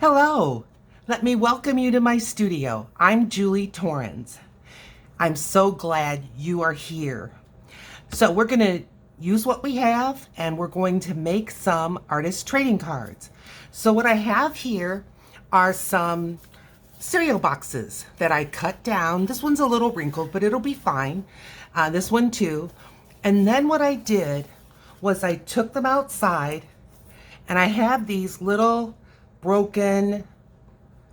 Hello, let me welcome you to my studio. I'm Julie Torrens. I'm so glad you are here. So we're going to use what we have and we're going to make some artist trading cards. So what I have here are some cereal boxes that I cut down. This one's a little wrinkled, but it'll be fine. This one too. And then what I did was I took them outside and I have these little broken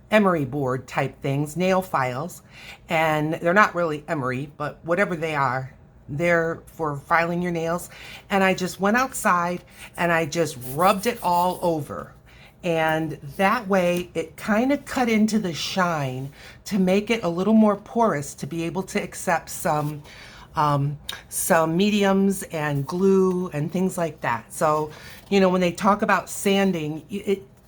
emery board type things, nail files, and they're not really emery, but whatever they are, they're for filing your nails. And I just went outside and I just rubbed it all over. And that way it kind of cut into the shine to make it a little more porous to be able to accept some mediums and glue and things like that. So, you know, when they talk about sanding,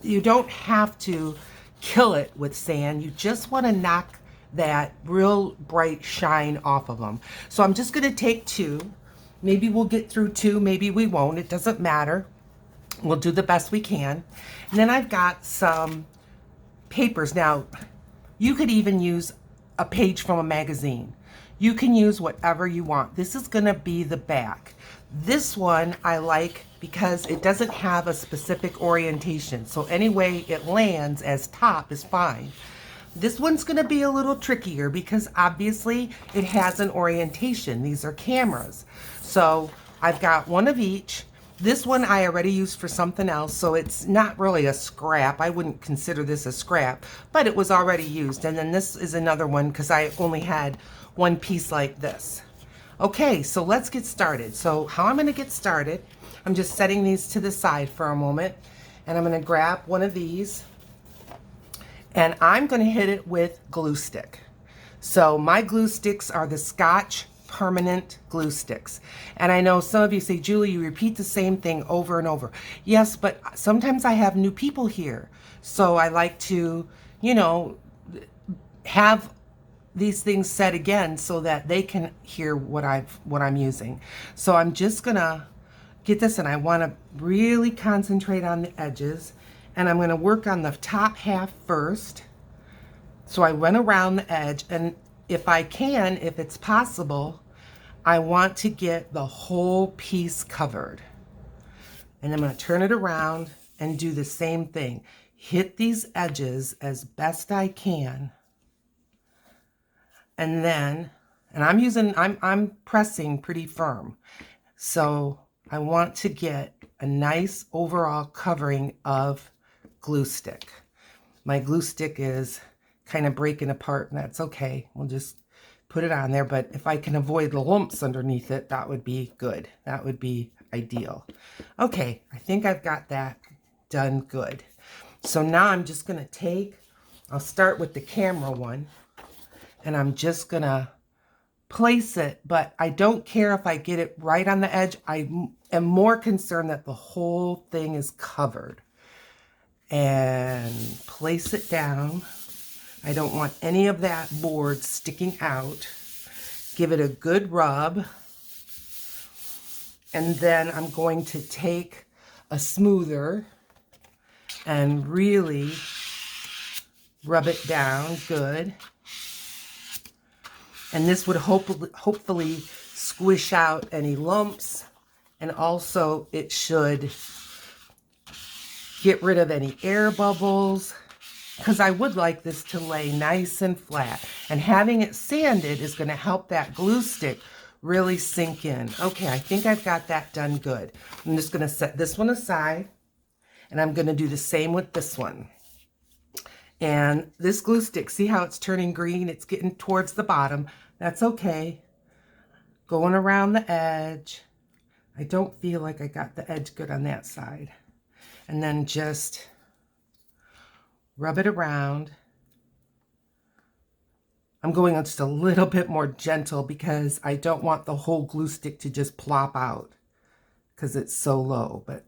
you don't have to kill it with sand. You just want to knock that real bright shine off of them. So I'm just going to take two. Maybe we'll get through two, maybe we won't. It doesn't matter. We'll do the best we can. And then I've got some papers. Now, you could even use a page from a magazine. You can use whatever you want. This is going to be the back. This one I like because it doesn't have a specific orientation. So any way it lands as top is fine. This one's going to be a little trickier because obviously it has an orientation. These are cameras. So I've got one of each. This one I already used for something else, so it's not really a scrap. I wouldn't consider this a scrap, but it was already used. And then this is another one because I only had one piece like this. Okay, so let's get started. So how I'm going to get started, I'm just setting these to the side for a moment, and I'm going to grab one of these, and I'm going to hit it with glue stick. So my glue sticks are the Scotch permanent glue sticks. And I know some of you say, Julie, you repeat the same thing over and over. Yes, but sometimes I have new people here. So I like to, you know, have these things said again so that they can hear what I'm using. So I'm just gonna get this, and I want to really concentrate on the edges, and I'm going to work on the top half first. So I went around the edge, and if I can, if it's possible, I want to get the whole piece covered. And I'm going to turn it around and do the same thing. Hit these edges as best I can. And then, and I'm pressing pretty firm. So I want to get a nice overall covering of glue stick. My glue stick is kind of breaking apart, and that's okay. We'll just put it on there, but if I can avoid the lumps underneath it, that would be good. That would be ideal. Okay, I think I've got that done good. So now I'm just going to I'll start with the camera one, and I'm just going to place it, but I don't care if I get it right on the edge. I am more concerned that the whole thing is covered. And place it down. I don't want any of that board sticking out. Give it a good rub. And then I'm going to take a smoother and really rub it down good. And this would hopefully squish out any lumps, and also it should get rid of any air bubbles, because I would like this to lay nice and flat. And having it sanded is going to help that glue stick really sink in. Okay, I think I've got that done good. I'm just going to set this one aside, and I'm going to do the same with this one. And this glue stick, see how it's turning green? It's getting towards the bottom. That's okay. Going around the edge. I don't feel like I got the edge good on that side. And then just rub it around. I'm going just a little bit more gentle because I don't want the whole glue stick to just plop out because it's so low. But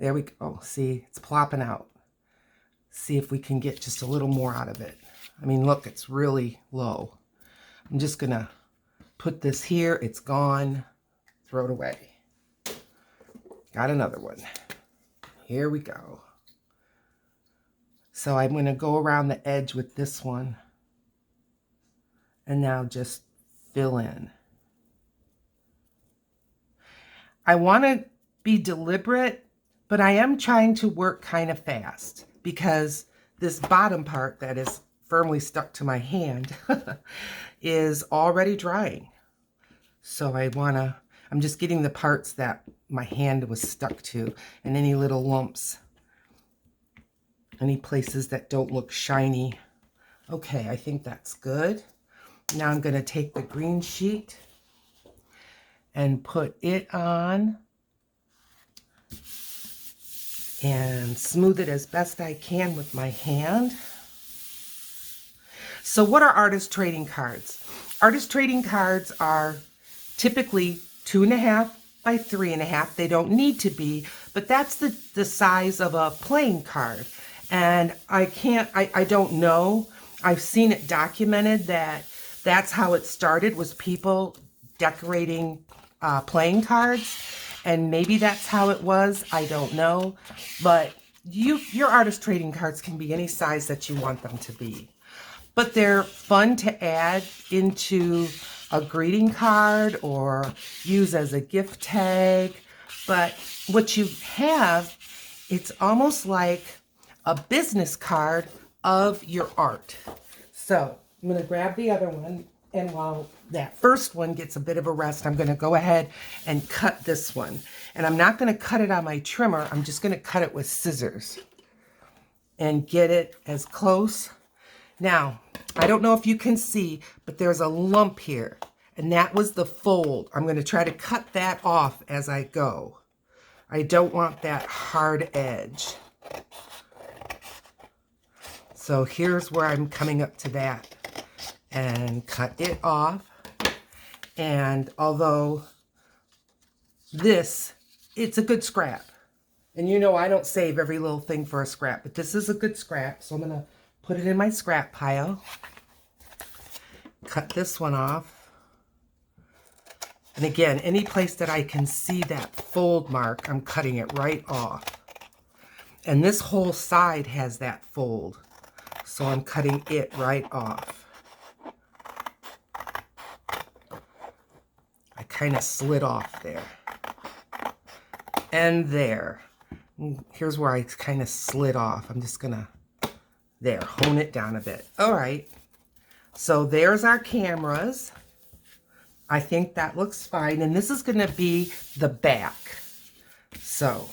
there we go. See, it's plopping out. See if we can get just a little more out of it. I mean, look, it's really low. I'm just going to put this here. It's gone. Throw it away. Got another one. Here we go. So I'm going to go around the edge with this one. And now just fill in. I want to be deliberate, but I am trying to work kind of fast because this bottom part that is firmly stuck to my hand is already drying. So I'm just getting the parts that my hand was stuck to and any little lumps, any places that don't look shiny. Okay, I think that's good. Now I'm going to take the green sheet and put it on and smooth it as best I can with my hand. So what are artist trading cards? Artist trading cards are typically 2.5 by 3.5. They don't need to be, but that's the size of a playing card. And I don't know. I've seen it documented that that's how it started, was people decorating playing cards, and maybe that's how it was. I don't know, but your artist trading cards can be any size that you want them to be, but they're fun to add into a greeting card or use as a gift tag. But what you have, it's almost like a business card of your art. So I'm going to grab the other one, and while that first one gets a bit of a rest, I'm going to go ahead and cut this one. And I'm not going to cut it on my trimmer. I'm just going to cut it with scissors and get it as close. Now, I don't know if you can see, but there's a lump here, and that was the fold. I'm going to try to cut that off as I go. I don't want that hard edge. So here's where I'm coming up to that and cut it off. And although it's a good scrap. And you know I don't save every little thing for a scrap, but this is a good scrap. So I'm going to put it in my scrap pile. Cut this one off. And again, any place that I can see that fold mark, I'm cutting it right off. And this whole side has that fold, so I'm cutting it right off. I kind of slid off there. And there. Here's where I kind of slid off. I'm just gonna, there, hone it down a bit. All right. So there's our cameras. I think that looks fine. And this is gonna be the back. So,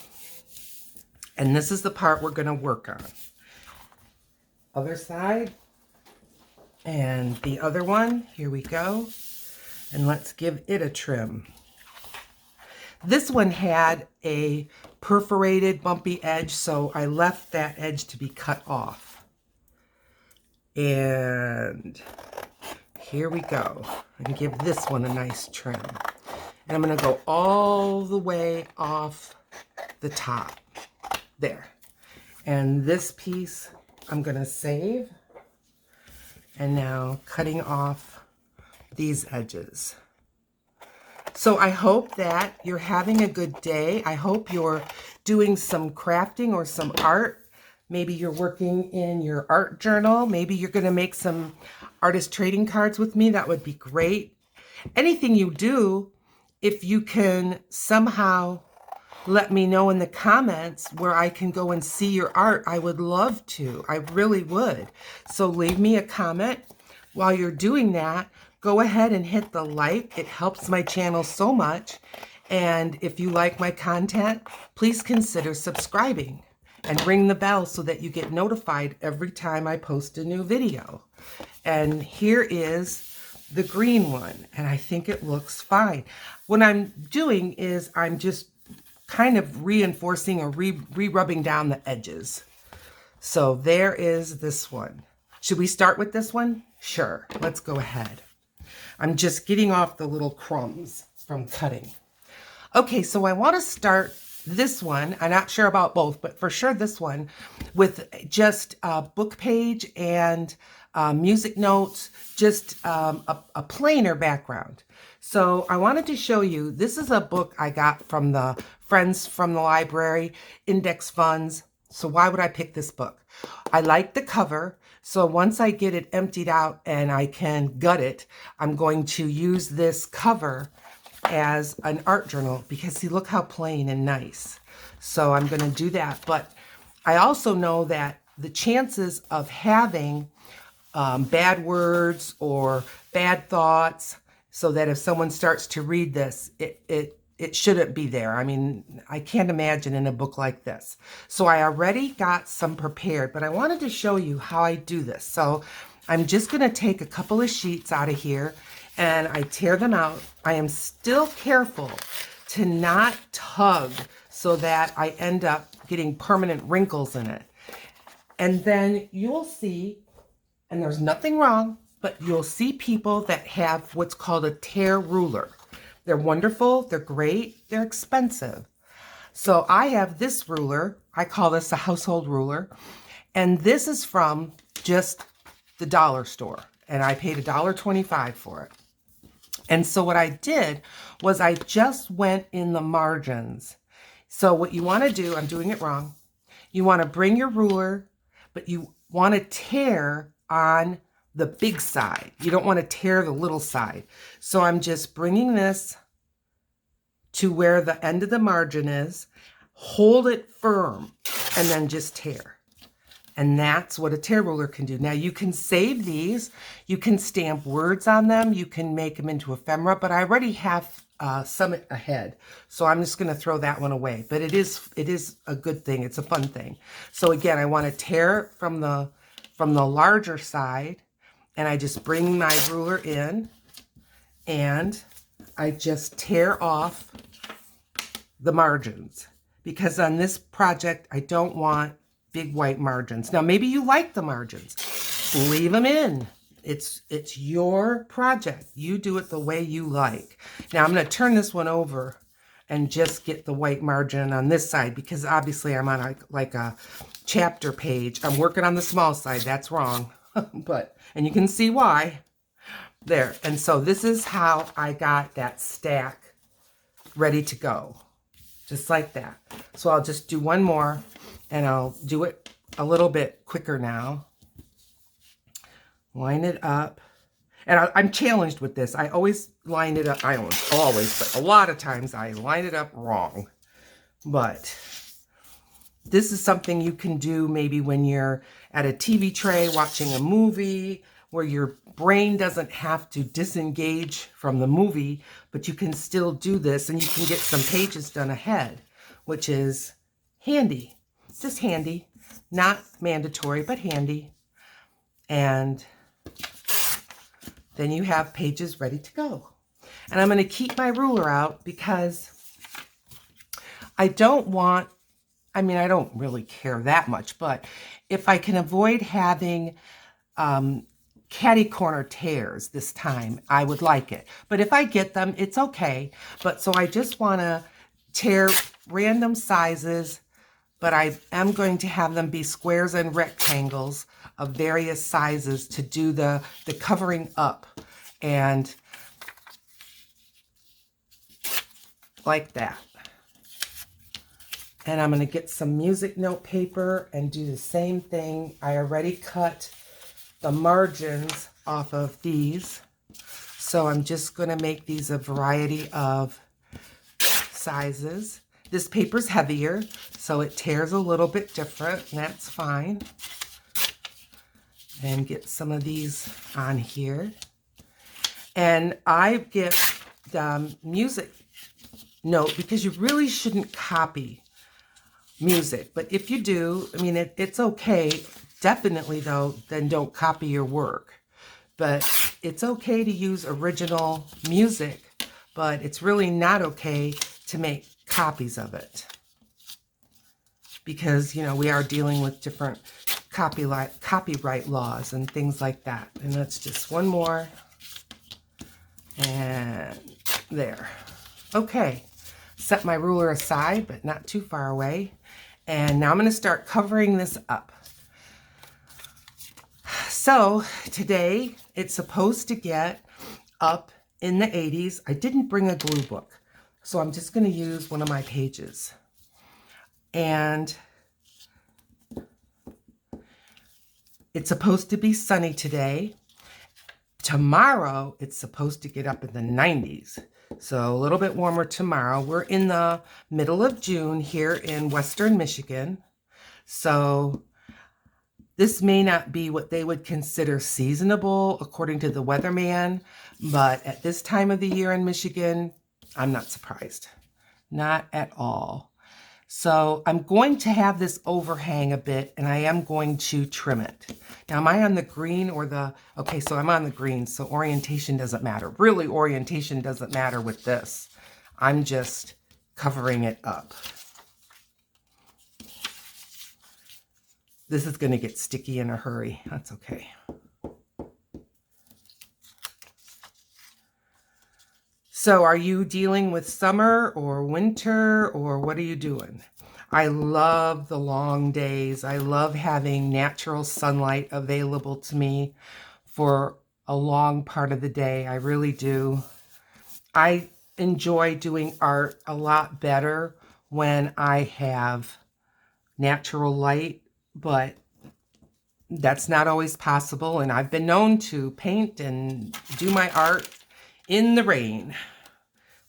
and this is the part we're gonna work on. Other side. And the other one, here we go. And let's give it a trim. This one had a perforated bumpy edge, so I left that edge to be cut off. And here we go. And give this one a nice trim. And I'm going to go all the way off the top. There. And this piece I'm going to save. And now cutting off these edges. So I hope that you're having a good day. I hope you're doing some crafting or some art. Maybe you're working in your art journal. Maybe you're going to make some artist trading cards with me. That would be great. Anything you do, if you can somehow let me know in the comments where I can go and see your art, I would love to. I really would. So leave me a comment. While you're doing that, go ahead and hit the like. It helps my channel so much. And if you like my content, please consider subscribing and ring the bell so that you get notified every time I post a new video. And here is the green one, and I think it looks fine. What I'm doing is I'm just kind of reinforcing or re-rubbing down the edges. So there is this one. Should we start with this one? Sure, let's go ahead. I'm just getting off the little crumbs from cutting. Okay, so I want to start this one. I'm not sure about both, but for sure this one with just a book page and music notes, just a plainer background. So I wanted to show you, this is a book I got from the Friends from the Library, Index Funds. So why would I pick this book? I like the cover. So once I get it emptied out and I can gut it, I'm going to use this cover as an art journal because see, look how plain and nice. So I'm going to do that. But I also know that the chances of having bad words or bad thoughts, so that if someone starts to read this, it shouldn't be there. I mean, I can't imagine in a book like this. So I already got some prepared, but I wanted to show you how I do this. So I'm just going to take a couple of sheets out of here and I tear them out. I am still careful to not tug so that I end up getting permanent wrinkles in it. And then you'll see, and there's nothing wrong, but you'll see people that have what's called a tear ruler. They're wonderful, they're great, they're expensive. So I have this ruler, I call this a household ruler, and this is from just the dollar store, and I paid $1.25 for it. And so what I did was I just went in the margins. So what you want to do, I'm doing it wrong, you want to bring your ruler, but you want to tear on the big side. You don't want to tear the little side. So I'm just bringing this to where the end of the margin is, hold it firm, and then just tear. And that's what a tear ruler can do. Now you can save these, you can stamp words on them, you can make them into ephemera, but I already have some ahead. So I'm just gonna throw that one away. But it is a good thing, it's a fun thing. So again, I wanna tear from the larger side, and I just bring my ruler in and I just tear off the margins, because on this project I don't want big white margins. Now maybe you like the margins, leave them in. It's your project. You do it the way you like. Now I'm going to turn this one over and just get the white margin on this side, because obviously I'm on like a chapter page. I'm working on the small side. That's wrong. And you can see why. There. And so this is how I got that stack ready to go. Just like that. So I'll just do one more, and I'll do it a little bit quicker now. Line it up. And I'm challenged with this. I always line it up. I don't always, but a lot of times I line it up wrong. But this is something you can do maybe when you're at a TV tray watching a movie, where your brain doesn't have to disengage from the movie, but you can still do this and you can get some pages done ahead, which is handy. Just handy. Not mandatory, but handy. And then you have pages ready to go. And I'm going to keep my ruler out because I don't want, I mean, I don't really care that much, but if I can avoid having catty corner tears this time, I would like it. But if I get them, it's okay. But so I just want to tear random sizes, but I am going to have them be squares and rectangles of various sizes to do the covering up, and like that. And I'm going to get some music note paper and do the same thing. I already cut the margins off of these, so I'm just going to make these a variety of sizes. This paper's heavier, so it tears a little bit different, and that's fine. And get some of these on here. And I get the music note, because you really shouldn't copy music. But if you do, I mean, it's okay. Definitely, though, then don't copy your work. But it's okay to use original music, but it's really not okay to make copies of it. Because, you know, we are dealing with different copyright laws and things like that. And that's just one more. And there. Okay. Set my ruler aside, but not too far away. And now I'm going to start covering this up. So today it's supposed to get up in the 80s. I didn't bring a glue book, so I'm just going to use one of my pages. And It's supposed to be sunny today. Tomorrow, it's supposed to get up in the 90s. So a little bit warmer tomorrow. We're in the middle of June here in Western Michigan. So this may not be what they would consider seasonable according to the weatherman, but at this time of the year in Michigan, I'm not surprised. Not at all. So I'm going to have this overhang a bit, and I am going to trim it. Now, am I on the green or the... Okay, so I'm on the green, so orientation doesn't matter. Really, orientation doesn't matter with this. I'm just covering it up. This is going to get sticky in a hurry. That's okay. So are you dealing with summer or winter, or what are you doing? I love the long days. I love having natural sunlight available to me for a long part of the day. I really do. I enjoy doing art a lot better when I have natural light, but that's not always possible. And I've been known to paint and do my art in the rain.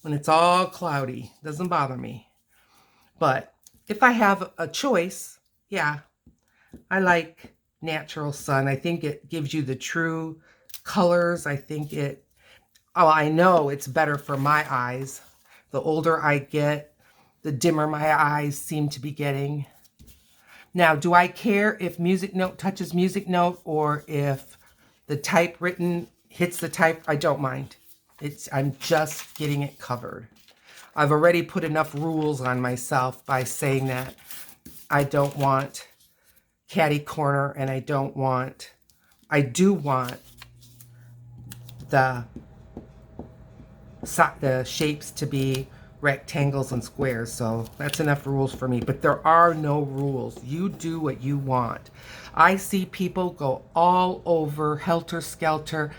When it's all cloudy, doesn't bother me. But if I have a choice, yeah, I like natural sun. I think it gives you the true colors. I think I know it's better for my eyes. The older I get, the dimmer my eyes seem to be getting. Now, do I care if music note touches music note or if the typewritten hits the type? I don't mind. I'm just getting it covered. I've already put enough rules on myself by saying that I don't want catty corner, and I do want the shapes to be rectangles and squares. So that's enough rules for me, but there are no rules. You do what you want. I see people go all over helter-skelter,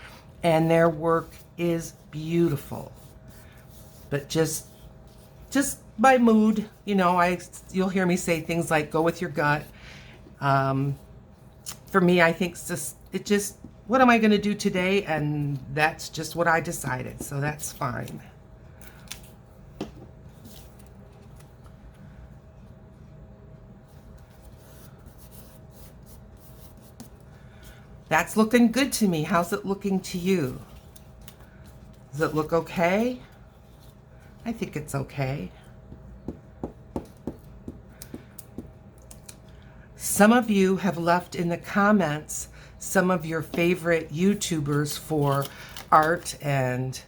and their work is beautiful. But just by mood, you know, you'll hear me say things like go with your gut. For me, I think what am I going to do today? And that's just what I decided. So that's fine. That's looking good to me. How's it looking to you? Does it look okay? I think it's okay. Some of you have left in the comments some of your favorite YouTubers for art and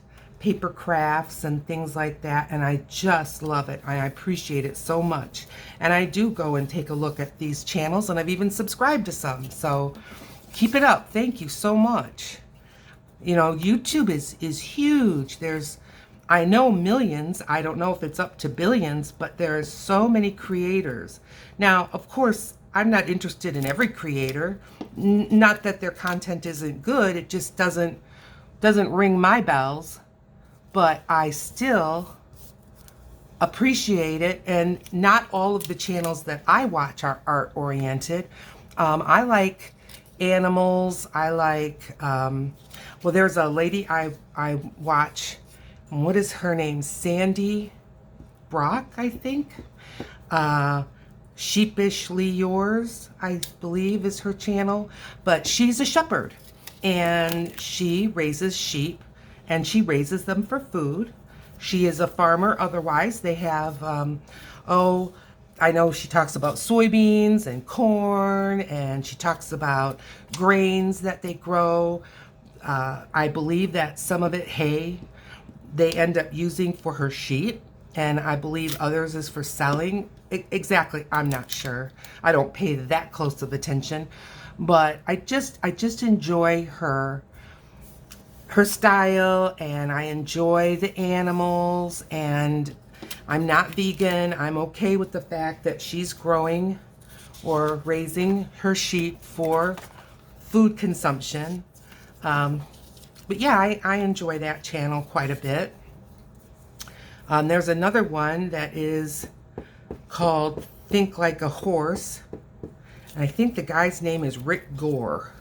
paper crafts and things like that, and I just love it. I appreciate it so much. And I do go and take a look at these channels, and I've even subscribed to some. So keep it up. Thank you so much. You know, YouTube is huge. I know millions. I don't know if it's up to billions, but there's so many creators. Now, of course, I'm not interested in every creator. Not that their content isn't good. It just doesn't ring my bells. But I still appreciate it. And not all of the channels that I watch are art oriented. I like animals. I like, well, there's a lady I watch. What is her name? Sandy Brock, I think. Sheepishly Yours, I believe, is her channel. But she's a shepherd, and she raises sheep, and she raises them for food. She is a farmer. Otherwise, they have, I know she talks about soybeans and corn, and she talks about grains that they grow. I believe that some of it, hay, they end up using for her sheep, and I believe others is for selling. Exactly, I'm not sure. I don't pay that close of attention, but I just enjoy her style, and I enjoy the animals, and I'm not vegan. I'm okay with the fact that she's growing or raising her sheep for food consumption. But yeah, I enjoy that channel quite a bit. There's another one that is called Think Like a Horse, And I think the guy's name is Rick Gore.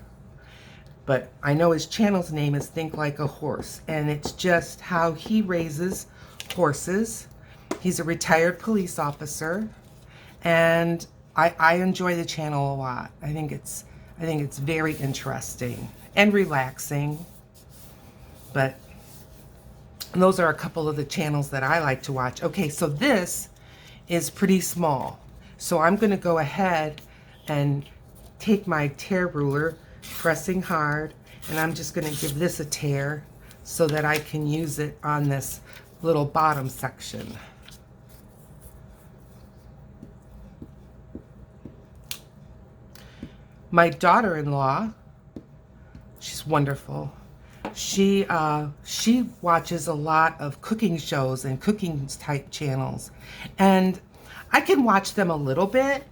But I know his channel's name is Think Like a Horse. And it's just how he raises horses. He's a retired police officer. And I enjoy the channel a lot. I think it's very interesting and relaxing. But those are a couple of the channels that I like to watch. Okay, so this is pretty small. So I'm going to go ahead and take my tear ruler, pressing hard, and I'm just going to give this a tear so that I can use it on this little bottom section. My daughter-in-law, she's wonderful. She watches a lot of cooking shows and cooking type channels, and I can watch them a little bit,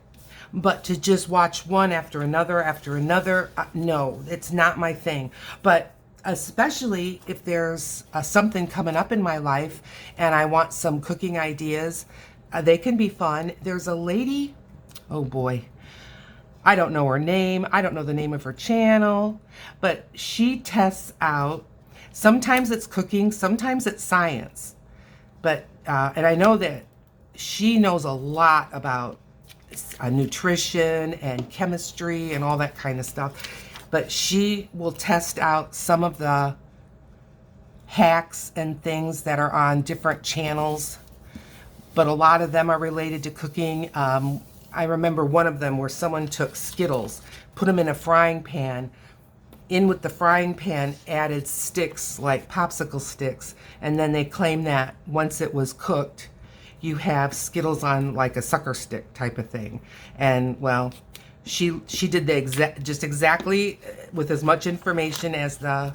but to just watch one after another, no, it's not my thing. But especially if there's something coming up in my life and I want some cooking ideas, they can be fun. There's a lady, oh boy, I don't know her name. I don't know the name of her channel, but she tests out, sometimes it's cooking, sometimes it's science. But, and I know that she knows a lot about nutrition and chemistry and all that kind of stuff. But she will test out some of the hacks and things that are on different channels. But a lot of them are related to cooking. I remember one of them where someone took Skittles, put them in a frying pan, in with the frying pan added sticks like popsicle sticks, and then they claim that once it was cooked, you have Skittles on like a sucker stick type of thing. And well, she did the just exactly with as much information as the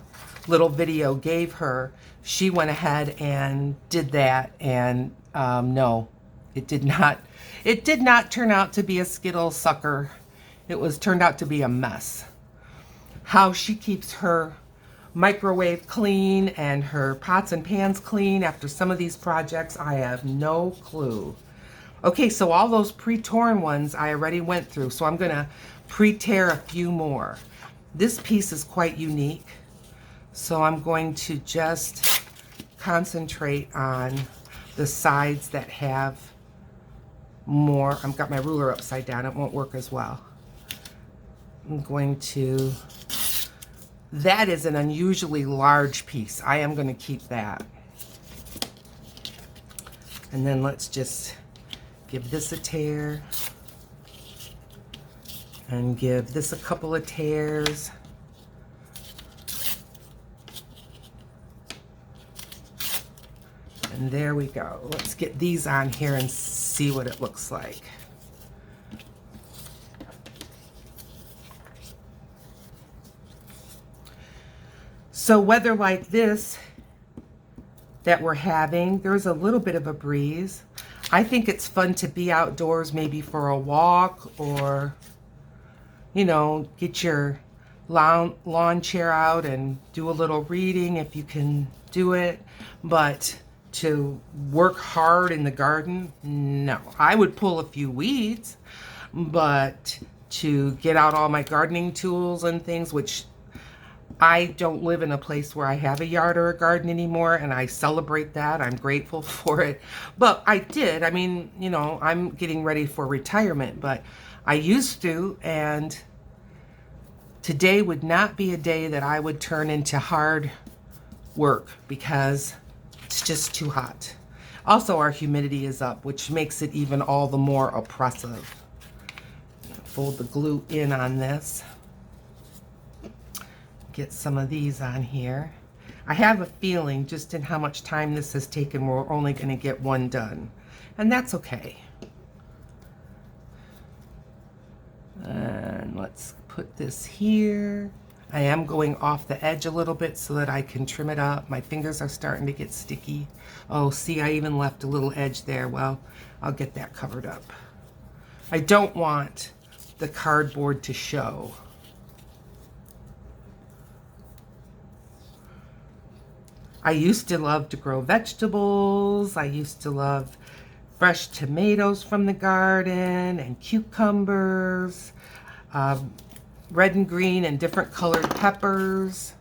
little video gave her. She went ahead and did that, and no, it did not turn out to be a Skittle sucker. It turned out to be a mess. How she keeps her microwave clean and her pots and pans clean after some of these projects, I have no clue. Okay, so all those pre-torn ones I already went through, so I'm gonna pre-tear a few more. This piece is quite unique, so I'm going to just concentrate on the sides that have more. I've got my ruler upside down, it won't work as well. I'm going to, that is an unusually large piece. I am going to keep that. And then let's just give this a tear and give this a couple of tears. And there we go. Let's get these on here and see what it looks like. So weather like this that we're having, there's a little bit of a breeze. I think it's fun to be outdoors, maybe for a walk, or, you know, get your lawn chair out and do a little reading if you can do it. But to work hard in the garden, no. I would pull a few weeds, but to get out all my gardening tools and things, which I don't live in a place where I have a yard or a garden anymore, and I celebrate that. I'm grateful for it. But I did. I mean, you know, I'm getting ready for retirement, but I used to, and today would not be a day that I would turn into hard work because it's just too hot. Also, our humidity is up, which makes it even all the more oppressive. Fold the glue in on this. Get some of these on here. I have a feeling, just in how much time this has taken, we're only going to get one done. And that's okay. And let's put this here. I am going off the edge a little bit so that I can trim it up. My fingers are starting to get sticky. Oh, see, I even left a little edge there. Well, I'll get that covered up. I don't want the cardboard to show. I used to love to grow vegetables. I used to love fresh tomatoes from the garden and cucumbers. red and green and different colored peppers,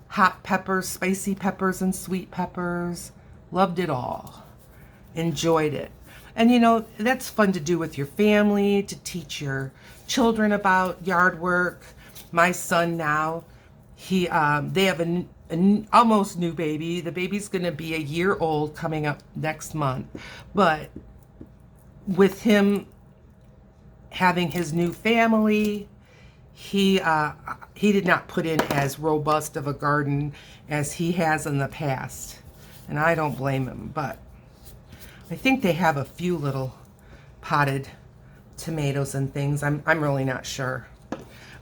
hot peppers, spicy peppers, and sweet peppers. Loved it all. Enjoyed it. And you know, that's fun to do with your family, to teach your children about yard work. My son now, they have an almost new baby. The baby's going to be a year old coming up next month. But with him having his new family, he did not put in as robust of a garden as he has in the past. And I don't blame him, but I think they have a few little potted tomatoes and things. I'm really not sure.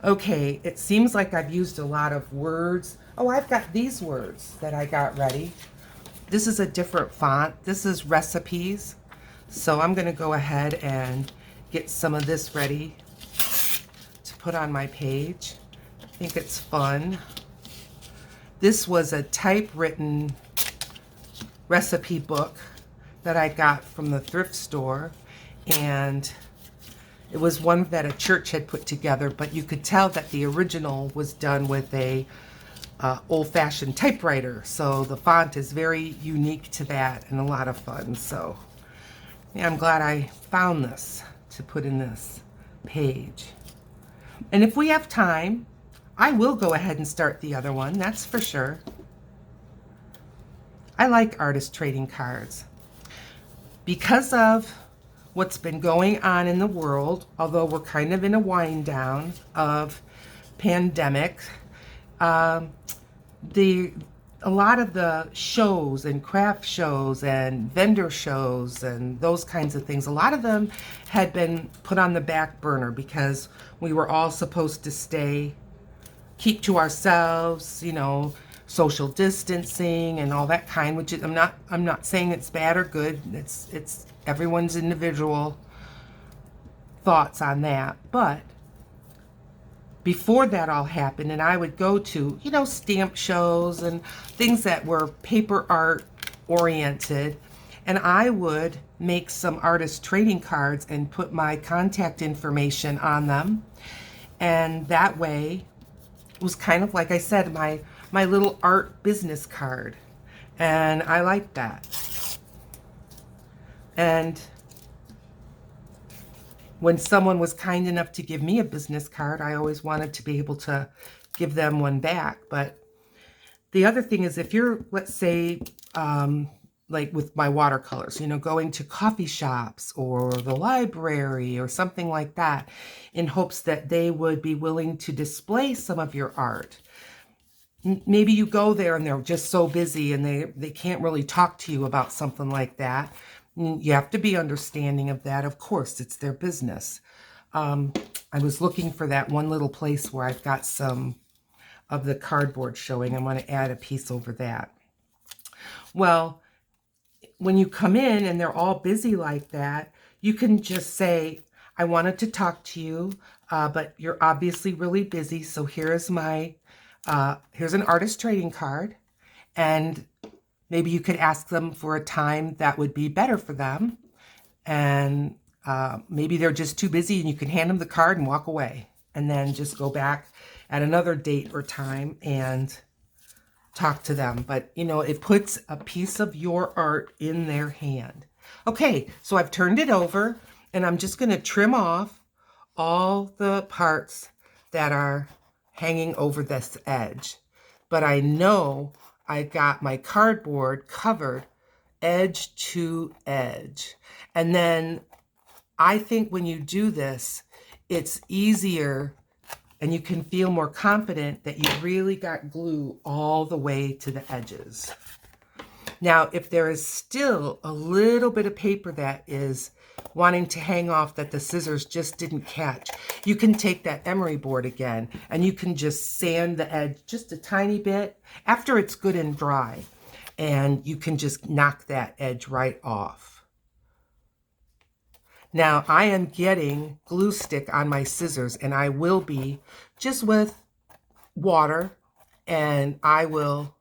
Okay, it seems like I've used a lot of words. Oh, I've got these words that I got ready. This is a different font. This is recipes. So I'm going to go ahead and get some of this ready to put on my page. I think it's fun. This was a typewritten recipe book that I got from the thrift store, and it was one that a church had put together, but you could tell that the original was done with a old-fashioned typewriter, so the font is very unique to that and a lot of fun. So yeah, I'm glad I found this to put in this page. And if we have time, I will go ahead and start the other one, that's for sure. I like artist trading cards. Because of what's been going on in the world, although we're kind of in a wind down of pandemic, a lot of the shows and craft shows and vendor shows and those kinds of things, a lot of them had been put on the back burner because we were all supposed to keep to ourselves, you know, social distancing and all that kind, which is, I'm not saying it's bad or good. It's everyone's individual thoughts on that. But before that all happened, and I would go to, you know, stamp shows and things that were paper art oriented, and I would make some artist trading cards and put my contact information on them. And that way it was kind of, like I said, my little art business card. And I liked that. And when someone was kind enough to give me a business card, I always wanted to be able to give them one back. But the other thing is, if you're, let's say, like with my watercolors, you know, going to coffee shops or the library or something like that, in hopes that they would be willing to display some of your art. Maybe you go there and they're just so busy and they can't really talk to you about something like that. You have to be understanding of that. Of course, it's their business. I was looking for that one little place where I've got some of the cardboard showing. I want to add a piece over that. Well, when you come in and they're all busy like that, you can just say, I wanted to talk to you, but you're obviously really busy. So here's my here's an artist trading card, and maybe you could ask them for a time that would be better for them, and maybe they're just too busy, and you can hand them the card and walk away, and then just go back at another date or time and talk to them. But you know, it puts a piece of your art in their hand. Okay, so I've turned it over, and I'm just going to trim off all the parts that are hanging over this edge. But I know I got my cardboard covered edge to edge. And then I think when you do this, it's easier and you can feel more confident that you really got glue all the way to the edges. Now, if there is still a little bit of paper that is wanting to hang off that the scissors just didn't catch, you can take that emery board again and you can just sand the edge just a tiny bit after it's good and dry, and you can just knock that edge right off. Now I am getting glue stick on my scissors, and I will be just with water, and I will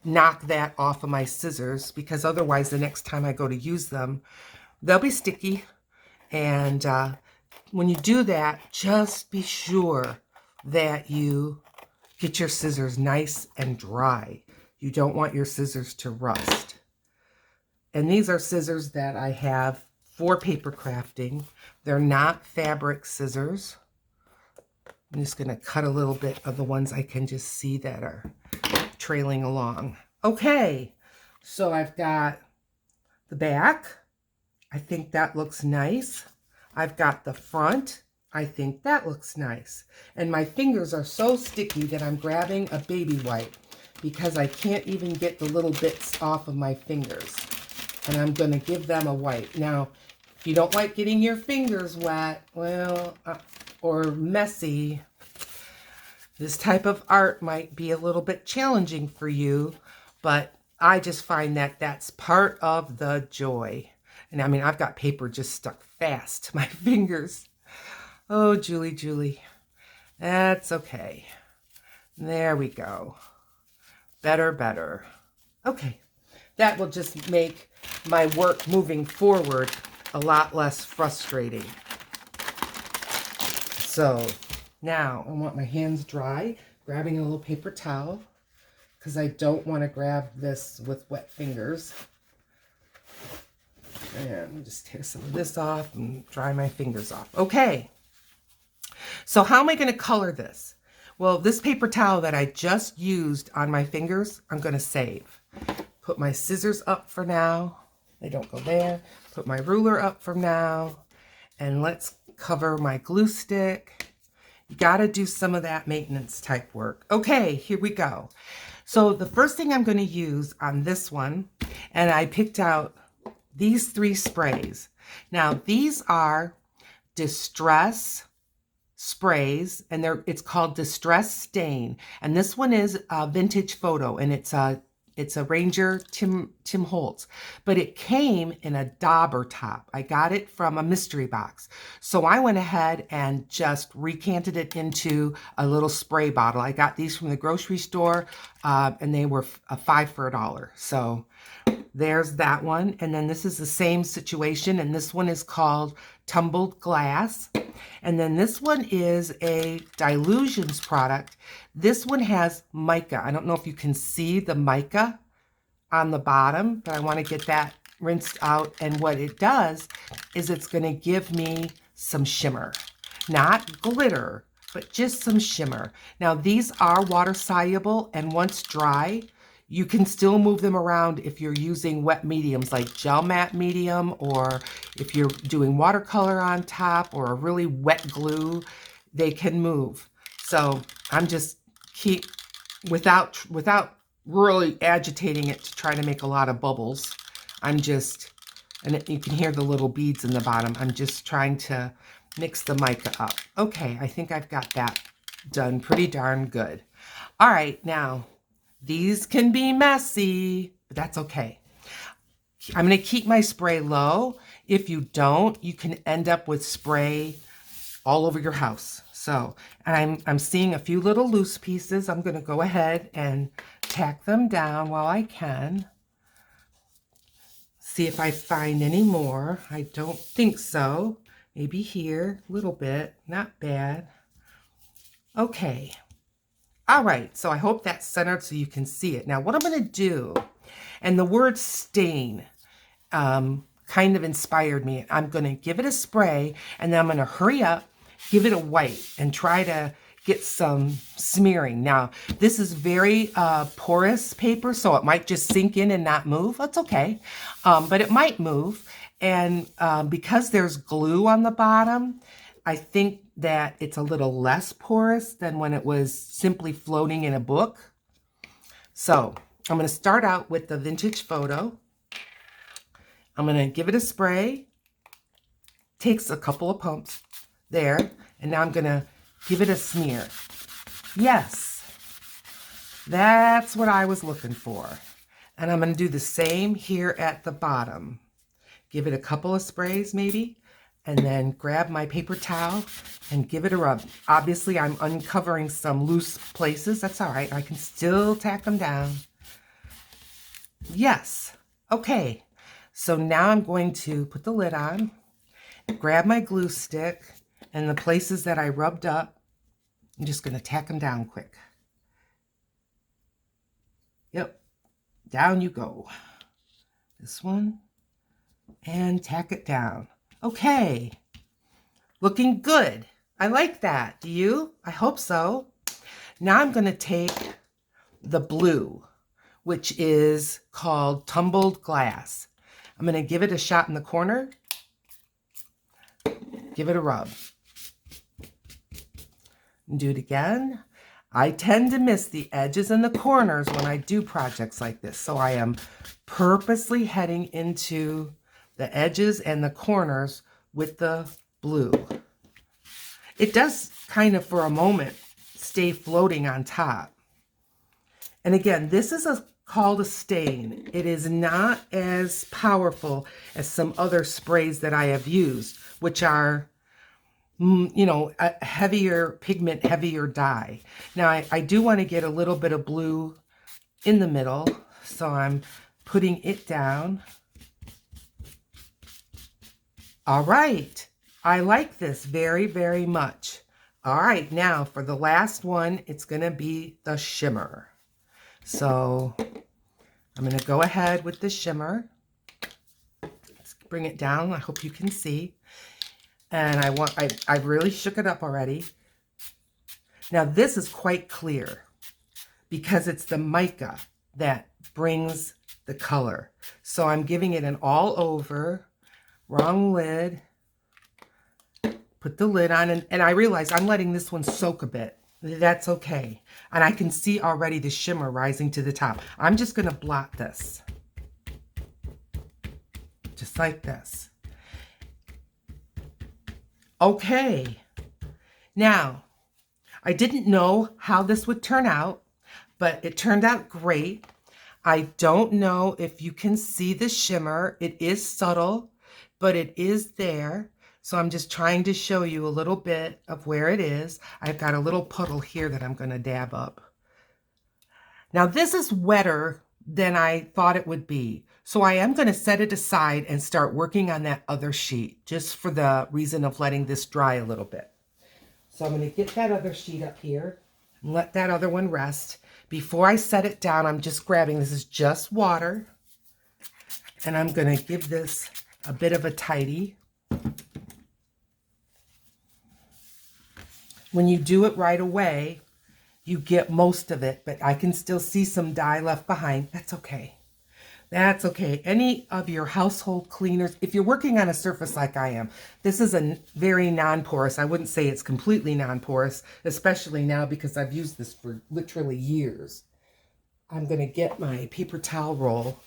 knock that off of my scissors, because otherwise the next time I go to use them, they'll be sticky. And when you do that, just be sure that you get your scissors nice and dry. You don't want your scissors to rust. And these are scissors that I have for paper crafting. They're not fabric scissors. I'm just going to cut a little bit of the ones I can just see that are trailing along. Okay, so I've got the back. I think that looks nice. I've got the front. I think that looks nice. And my fingers are so sticky that I'm grabbing a baby wipe because I can't even get the little bits off of my fingers. And I'm going to give them a wipe. Now, if you don't like getting your fingers wet, well, or messy, this type of art might be a little bit challenging for you, but I just find that that's part of the joy. And I mean, I've got paper just stuck fast to my fingers. Oh, Julie, Julie, that's okay. There we go. Better, better. Okay, that will just make my work moving forward a lot less frustrating. So now I want my hands dry, grabbing a little paper towel because I don't want to grab this with wet fingers. And just tear some of this off and dry my fingers off. Okay. So how am I going to color this? Well, this paper towel that I just used on my fingers, I'm going to save. Put my scissors up for now. They don't go there. Put my ruler up for now. And let's cover my glue stick. You got to do some of that maintenance type work. Okay, here we go. So the first thing I'm going to use on this one, and I picked out these 3 sprays. Now, these are Distress sprays, and it's called Distress Stain. And this one is a vintage photo, and it's a Ranger Tim Holtz, but it came in a dauber top. I got it from a mystery box. So I went ahead and just recanted it into a little spray bottle. I got these from the grocery store, and they were 5 for $1. So there's that one. And then this is the same situation, and this one is called Tumbled Glass. And then this one is a Dilutions product. This one has mica. I don't know if you can see the mica on the bottom, but I want to get that rinsed out. And what it does is it's going to give me some shimmer. Not glitter, but just some shimmer. Now, these are water soluble, and once dry, you can still move them around if you're using wet mediums like gel matte medium, or if you're doing watercolor on top or a really wet glue, they can move. So I'm just without really agitating it to try to make a lot of bubbles. I'm just, and you can hear the little beads in the bottom. I'm just trying to mix the mica up. Okay, I think I've got that done pretty darn good. All right, now, these can be messy, but that's okay. I'm going to keep my spray low. If you don't, you can end up with spray all over your house. So, and I'm seeing a few little loose pieces. I'm going to go ahead and tack them down while I can. See if I find any more. I don't think so. Maybe here, a little bit. Not bad. Okay. All right, so I hope that's centered so you can see it. Now, what I'm going to do, and the word stain kind of inspired me. I'm going to give it a spray, and then I'm going to hurry up, give it a wipe, and try to get some smearing. Now, this is very porous paper, so it might just sink in and not move. That's okay, but it might move. And because there's glue on the bottom, I think that it's a little less porous than when it was simply floating in a book. So I'm going to start out with the vintage photo. I'm going to give it a spray. Takes a couple of pumps there. And now I'm going to give it a smear. Yes, that's what I was looking for. And I'm going to do the same here at the bottom. Give it a couple of sprays maybe. And then grab my paper towel and give it a rub. Obviously, I'm uncovering some loose places. That's all right. I can still tack them down. Yes. Okay. So now I'm going to put the lid on, grab my glue stick, And the places that I rubbed up, I'm just going to tack them down quick. Yep, down you go. This one, and tack it down. Okay, looking good. I like that. Do you? I hope so. Now I'm going to take the blue, which is called Tumbled Glass. I'm going to give it a shot in the corner. Give it a rub. And do it again. I tend to miss the edges and the corners when I do projects like this. So I am purposely heading into the edges and the corners with the blue. It does kind of, for a moment, stay floating on top. And again, this is called a stain. It is not as powerful as some other sprays that I have used, which are, you know, a heavier pigment, heavier dye. Now, I do want to get a little bit of blue in the middle, so I'm putting it down. All right. I like this very, very much. All right, now for the last one, it's going to be the shimmer. So I'm going to go ahead with the shimmer. Let's bring it down. I hope you can see. And I really shook it up already. Now this is quite clear because it's the mica that brings the color. So I'm giving it an all over, wrong lid. Put the lid on, and I realize I'm letting this one soak a bit. That's okay. And I can see already the shimmer rising to the top. I'm just going to blot this. Just like this. Okay. Now, I didn't know how this would turn out, but it turned out great. I don't know if you can see the shimmer. It is subtle, but it is there. So I'm just trying to show you a little bit of where it is. I've got a little puddle here that I'm going to dab up. Now this is wetter than I thought it would be. So I am going to set it aside and start working on that other sheet, just for the reason of letting this dry a little bit. So I'm going to get that other sheet up here and let that other one rest. Before I set it down, I'm just grabbing, this is just water, and I'm going to give this a bit of a tidy. When you do it right away, you get most of it, but I can still see some dye left behind. That's okay. That's okay. Any of your household cleaners, if you're working on a surface like I am, this is a very non-porous. I wouldn't say it's completely non-porous, especially now because I've used this for literally years. I'm going to get my paper towel roll,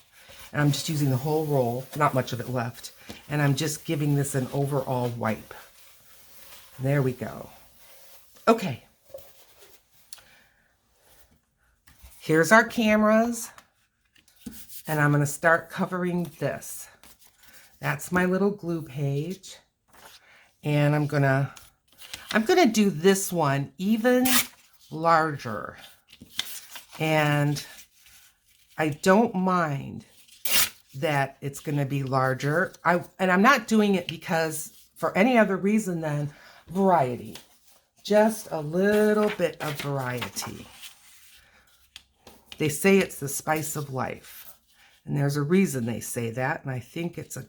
and I'm just using the whole roll, not much of it left, and I'm just giving this an overall wipe. There we go. Okay, here's our cameras, and I'm going to start covering this. That's my little glue page, and I'm gonna do this one even larger, and I don't mind that it's going to be larger. And I'm not doing it because for any other reason than variety. Just a little bit of variety. They say it's the spice of life. And there's a reason they say that. And I think it's an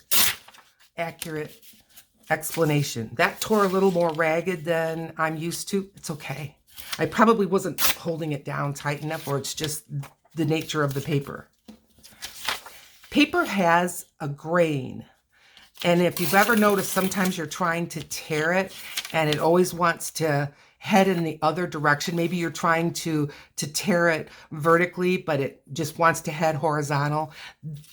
accurate explanation. That tore a little more ragged than I'm used to. It's okay. I probably wasn't holding it down tight enough, or it's just the nature of the paper. Paper has a grain. And if you've ever noticed, sometimes you're trying to tear it and it always wants to head in the other direction. Maybe you're trying to tear it vertically, but it just wants to head horizontal.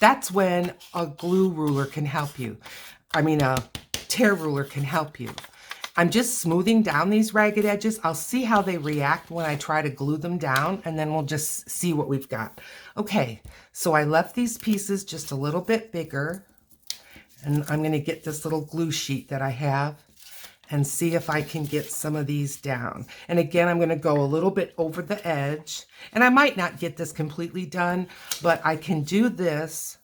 That's when a glue ruler can help you. I mean, a tear ruler can help you. I'm just smoothing down these ragged edges. I'll see how they react when I try to glue them down, and then we'll just see what we've got. Okay, so I left these pieces just a little bit bigger. And I'm going to get this little glue sheet that I have and see if I can get some of these down. And again, I'm going to go a little bit over the edge. And I might not get this completely done, but I can do this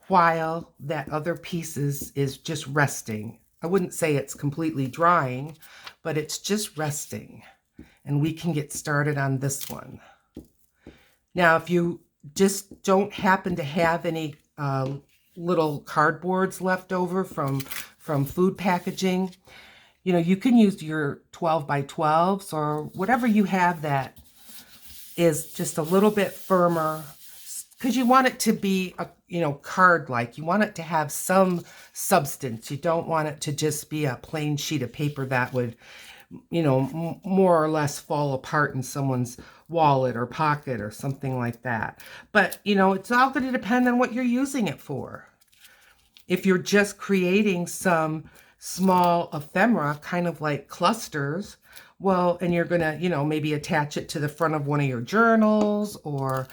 while that other piece is just resting. I wouldn't say it's completely drying, but it's just resting. And we can get started on this one. Now, if you just don't happen to have any little cardboards left over from food packaging, you know, you can use your 12 by 12s or whatever you have that is just a little bit firmer, because you want it to be a, you know, card-like. You want it to have some substance. You don't want it to just be a plain sheet of paper that would, you know, more or less fall apart in someone's wallet or pocket or something like that. But, you know, it's all going to depend on what you're using it for. If you're just creating some small ephemera, kind of like clusters, well, and you're going to, you know, maybe attach it to the front of one of your journals or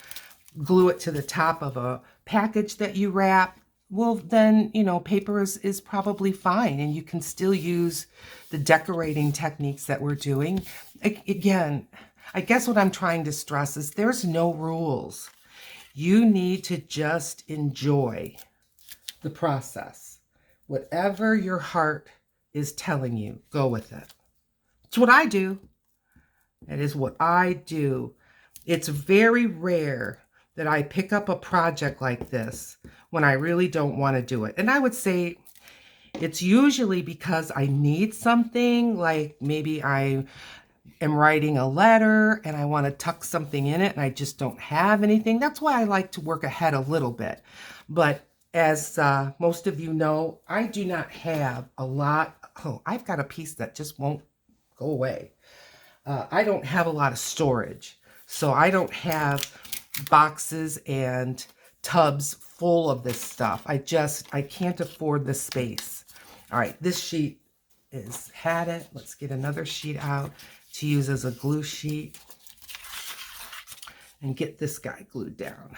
glue it to the top of a package that you wrap, well, then, you know, paper is probably fine, and you can still use the decorating techniques that we're doing. Again, I guess what I'm trying to stress is there's no rules. You need to just enjoy the process. Whatever your heart is telling you, go with it. It's what I do. It is what I do. It's very rare that I pick up a project like this when I really don't want to do it. And I would say it's usually because I need something, like maybe I am writing a letter and I want to tuck something in it and I just don't have anything. That's why I like to work ahead a little bit. But as most of you know, I do not have a lot. Oh, I've got a piece that just won't go away. I don't have a lot of storage. So I don't have boxes and tubs full of this stuff. I can't afford the space. All right, this sheet is had it. Let's get another sheet out to use as a glue sheet and get this guy glued down.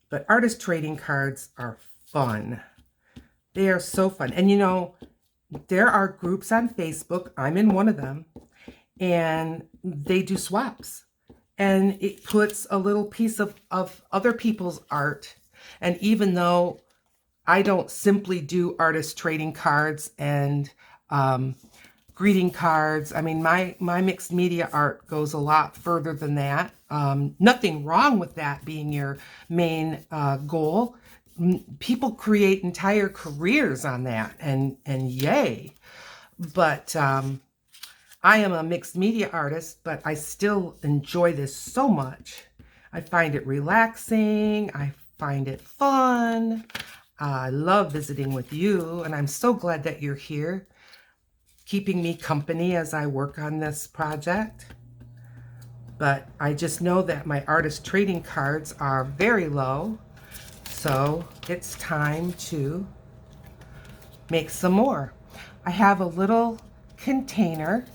But artist trading cards are fun. They are so fun. And you know, there are groups on Facebook. I'm in one of them. And they do swaps, and it puts a little piece of other people's art. And even though I don't simply do artist trading cards and greeting cards, I mean, my mixed media art goes a lot further than that. Nothing wrong with that being your main goal. People create entire careers on that, and yay. But I am a mixed media artist, but I still enjoy this so much. I find it relaxing. I find it fun. I love visiting with you, and I'm so glad that you're here, keeping me company as I work on this project. But I just know that my artist trading cards are very low, so it's time to make some more. I have a little container.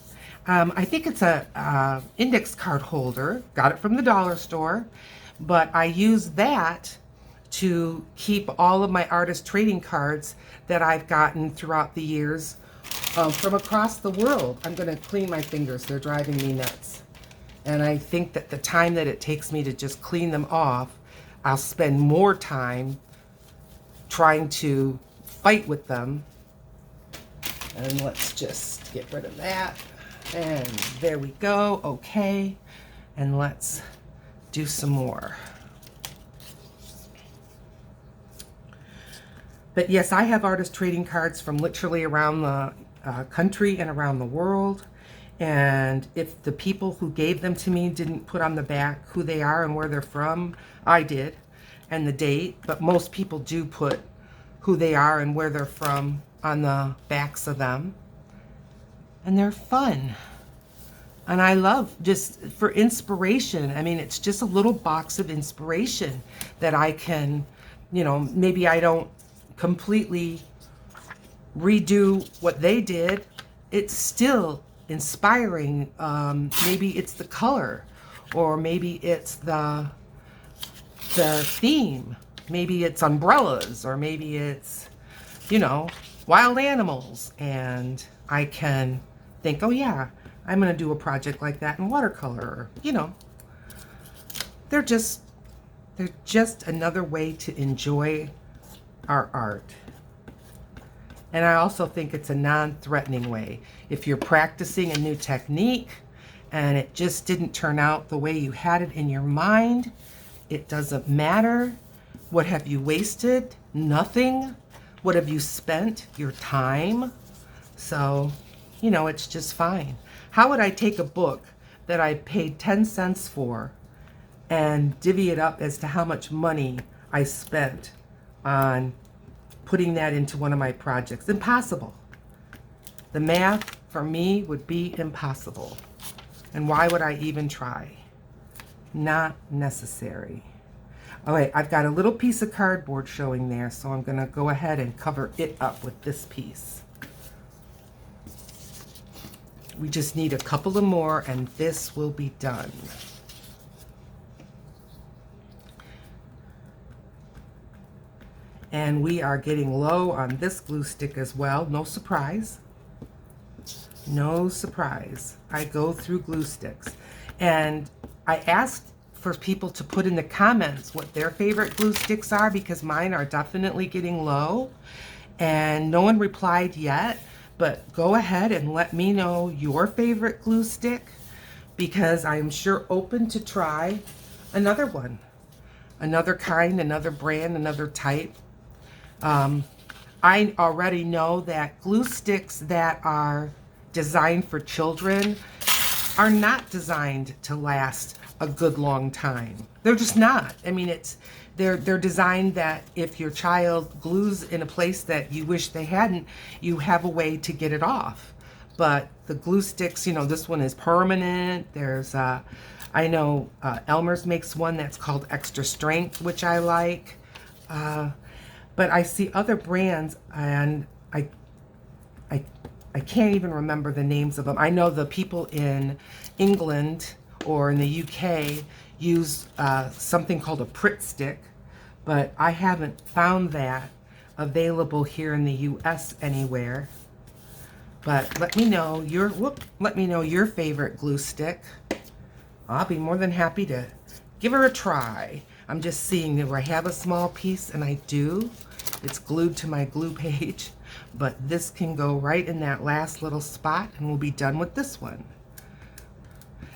I think it's a index card holder. Got it from the dollar store, but I use that to keep all of my artist trading cards that I've gotten throughout the years from across the world. I'm going to clean my fingers. They're driving me nuts. And I think that the time that it takes me to just clean them off, I'll spend more time trying to fight with them. And let's just get rid of that. And there we go. Okay. And let's do some more. But yes, I have artist trading cards from literally around the country and around the world. And if the people who gave them to me didn't put on the back who they are and where they're from, I did, and the date. But most people do put who they are and where they're from on the backs of them. And they're fun. And I love, just for inspiration. I mean, it's just a little box of inspiration that I can, you know, maybe I don't completely redo what they did. It's still inspiring. Maybe it's the color, or maybe it's the theme. Maybe it's umbrellas, or maybe it's, you know, wild animals. And I can think, oh yeah, I'm going to do a project like that in watercolor. Or, you know, they're just another way to enjoy our art. And I also think it's a non-threatening way. If you're practicing a new technique and it just didn't turn out the way you had it in your mind, it doesn't matter. What have you wasted? Nothing. What have you spent? Your time. So, you know, it's just fine. How would I take a book that I paid 10 cents for and divvy it up as to how much money I spent on putting that into one of my projects? Impossible. The math for me would be impossible. And why would I even try? Not necessary. All right, I've got a little piece of cardboard showing there, so I'm gonna go ahead and cover it up with this piece. We just need a couple of more and this will be done. And we are getting low on this glue stick as well. No surprise. No surprise. I go through glue sticks. And I asked for people to put in the comments what their favorite glue sticks are, because mine are definitely getting low. And no one replied yet, but go ahead and let me know your favorite glue stick, because I'm sure open to try another one. Another kind, another brand, another type. I already know that glue sticks that are designed for children are not designed to last a good long time. They're just not. I mean, they're designed that if your child glues in a place that you wish they hadn't, you have a way to get it off. But the glue sticks, you know, this one is permanent. There's I know Elmer's makes one that's called Extra Strength, which I like. But I see other brands, and I can't even remember the names of them. I know the people in England or in the UK use something called a Pritt stick, but I haven't found that available here in the US anywhere. But let me know your favorite glue stick. I'll be more than happy to give her a try. I'm just seeing, do I have a small piece? And I do. It's glued to my glue page, but this can go right in that last little spot and we'll be done with this one.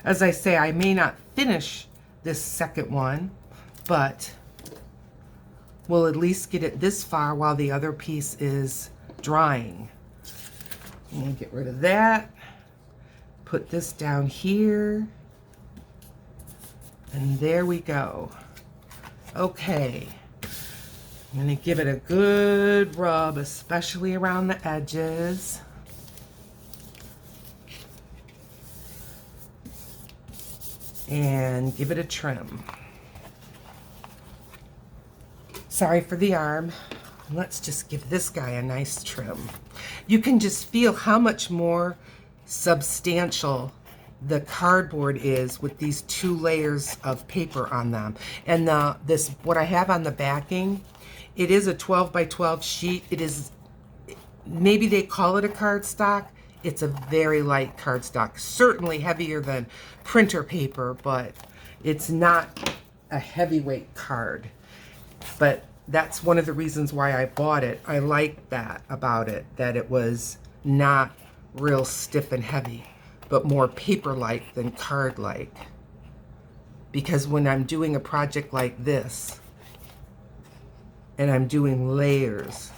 As I say, I may not finish this second one, but we'll at least get it this far while the other piece is drying. I'm gonna get rid of that. Put this down here. And there we go. Okay. I'm going to give it a good rub, especially around the edges. And give it a trim. Sorry for the arm. Let's just give this guy a nice trim. You can just feel how much more substantial the cardboard is with these 2 layers of paper on them. And what I have on the backing, it is a 12 by 12 sheet. It is, maybe they call it a cardstock. It's a very light cardstock, certainly heavier than printer paper, but it's not a heavyweight card. But that's one of the reasons why I bought it. I like that about it, that it was not real stiff and heavy, but more paper-like than card-like. Because when I'm doing a project like this, and I'm doing layers,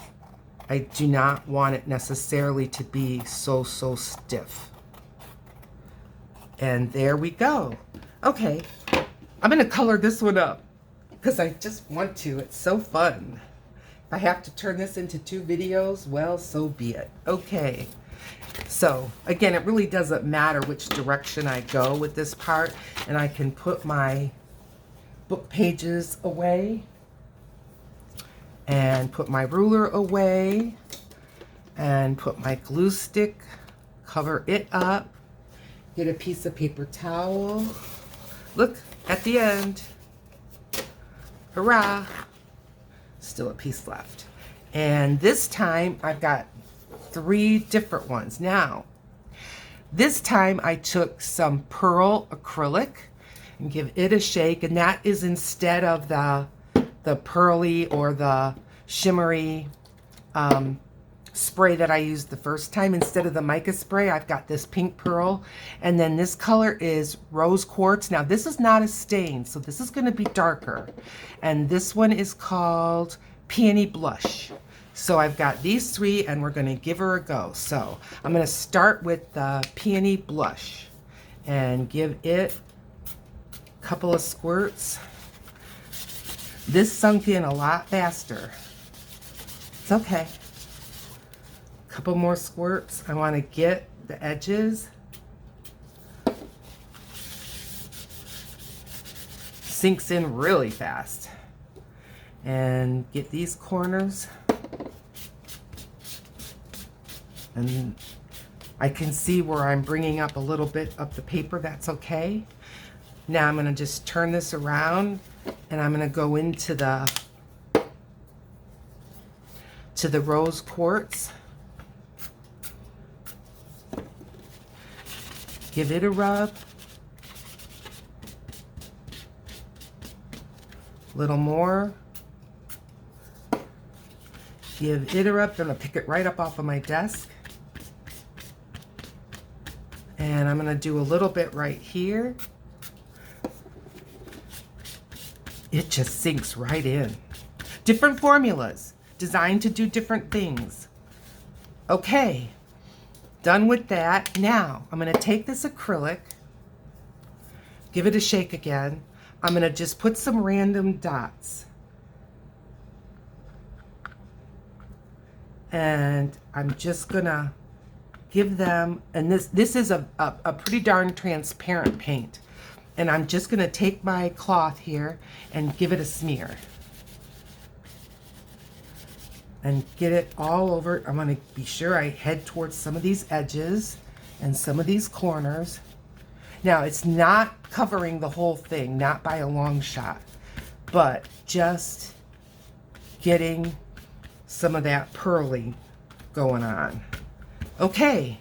I do not want it necessarily to be so stiff. And there we go. Okay, I'm gonna color this one up because I just want to. It's so fun. If I have to turn this into 2 videos, well, so be it. Okay. So again, it really doesn't matter which direction I go with this part, and I can put my book pages away and put my ruler away and put my glue stick, cover it up, get a piece of paper towel. Look, at the end, hurrah, still a piece left. And this time I've got 3 different ones. Now, this time I took some pearl acrylic and give it a shake, and that is instead of the pearly or the shimmery spray that I used the first time. Instead of the mica spray, I've got this pink pearl. And then this color is rose quartz. Now this is not a stain, so this is going to be darker. And this one is called Peony Blush. So I've got these three and we're going to give her a go. So I'm going to start with the Peony Blush and give it a couple of squirts. This sunk in a lot faster. It's okay. Couple more squirts. I want to get the edges. Sinks in really fast. And get these corners. And I can see where I'm bringing up a little bit of the paper. That's okay. Now I'm going to just turn this around and I'm going to go into the rose quartz. Give it a rub. A little more. Give it a rub. I'm going to pick it right up off of my desk. And I'm going to do a little bit right here. It just sinks right in. Different formulas designed to do different things. Okay. Done with that. Now, I'm going to take this acrylic, give it a shake again. I'm going to just put some random dots. And I'm just going to give them, and this is a pretty darn transparent paint. And I'm just going to take my cloth here and give it a smear. And get it all over. I want to be sure I head towards some of these edges and some of these corners. Now, it's not covering the whole thing, not by a long shot, but just getting some of that pearly going on. Okay,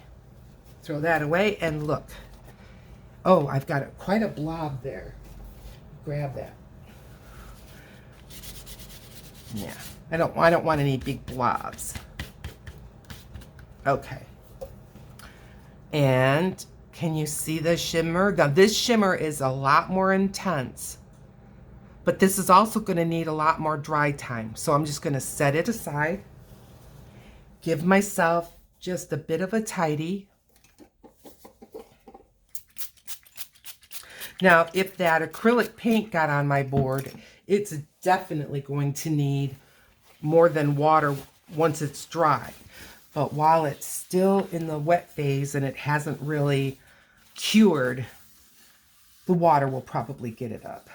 throw that away and look. Oh, I've got quite a blob there. Grab that. Yeah. I don't want any big blobs. Okay. And can you see the shimmer? Now this shimmer is a lot more intense, but this is also going to need a lot more dry time. So I'm just going to set it aside. Give myself just a bit of a tidy. Now, if that acrylic paint got on my board, it's definitely going to need more than water once it's dry. But while it's still in the wet phase and it hasn't really cured, the water will probably get it up.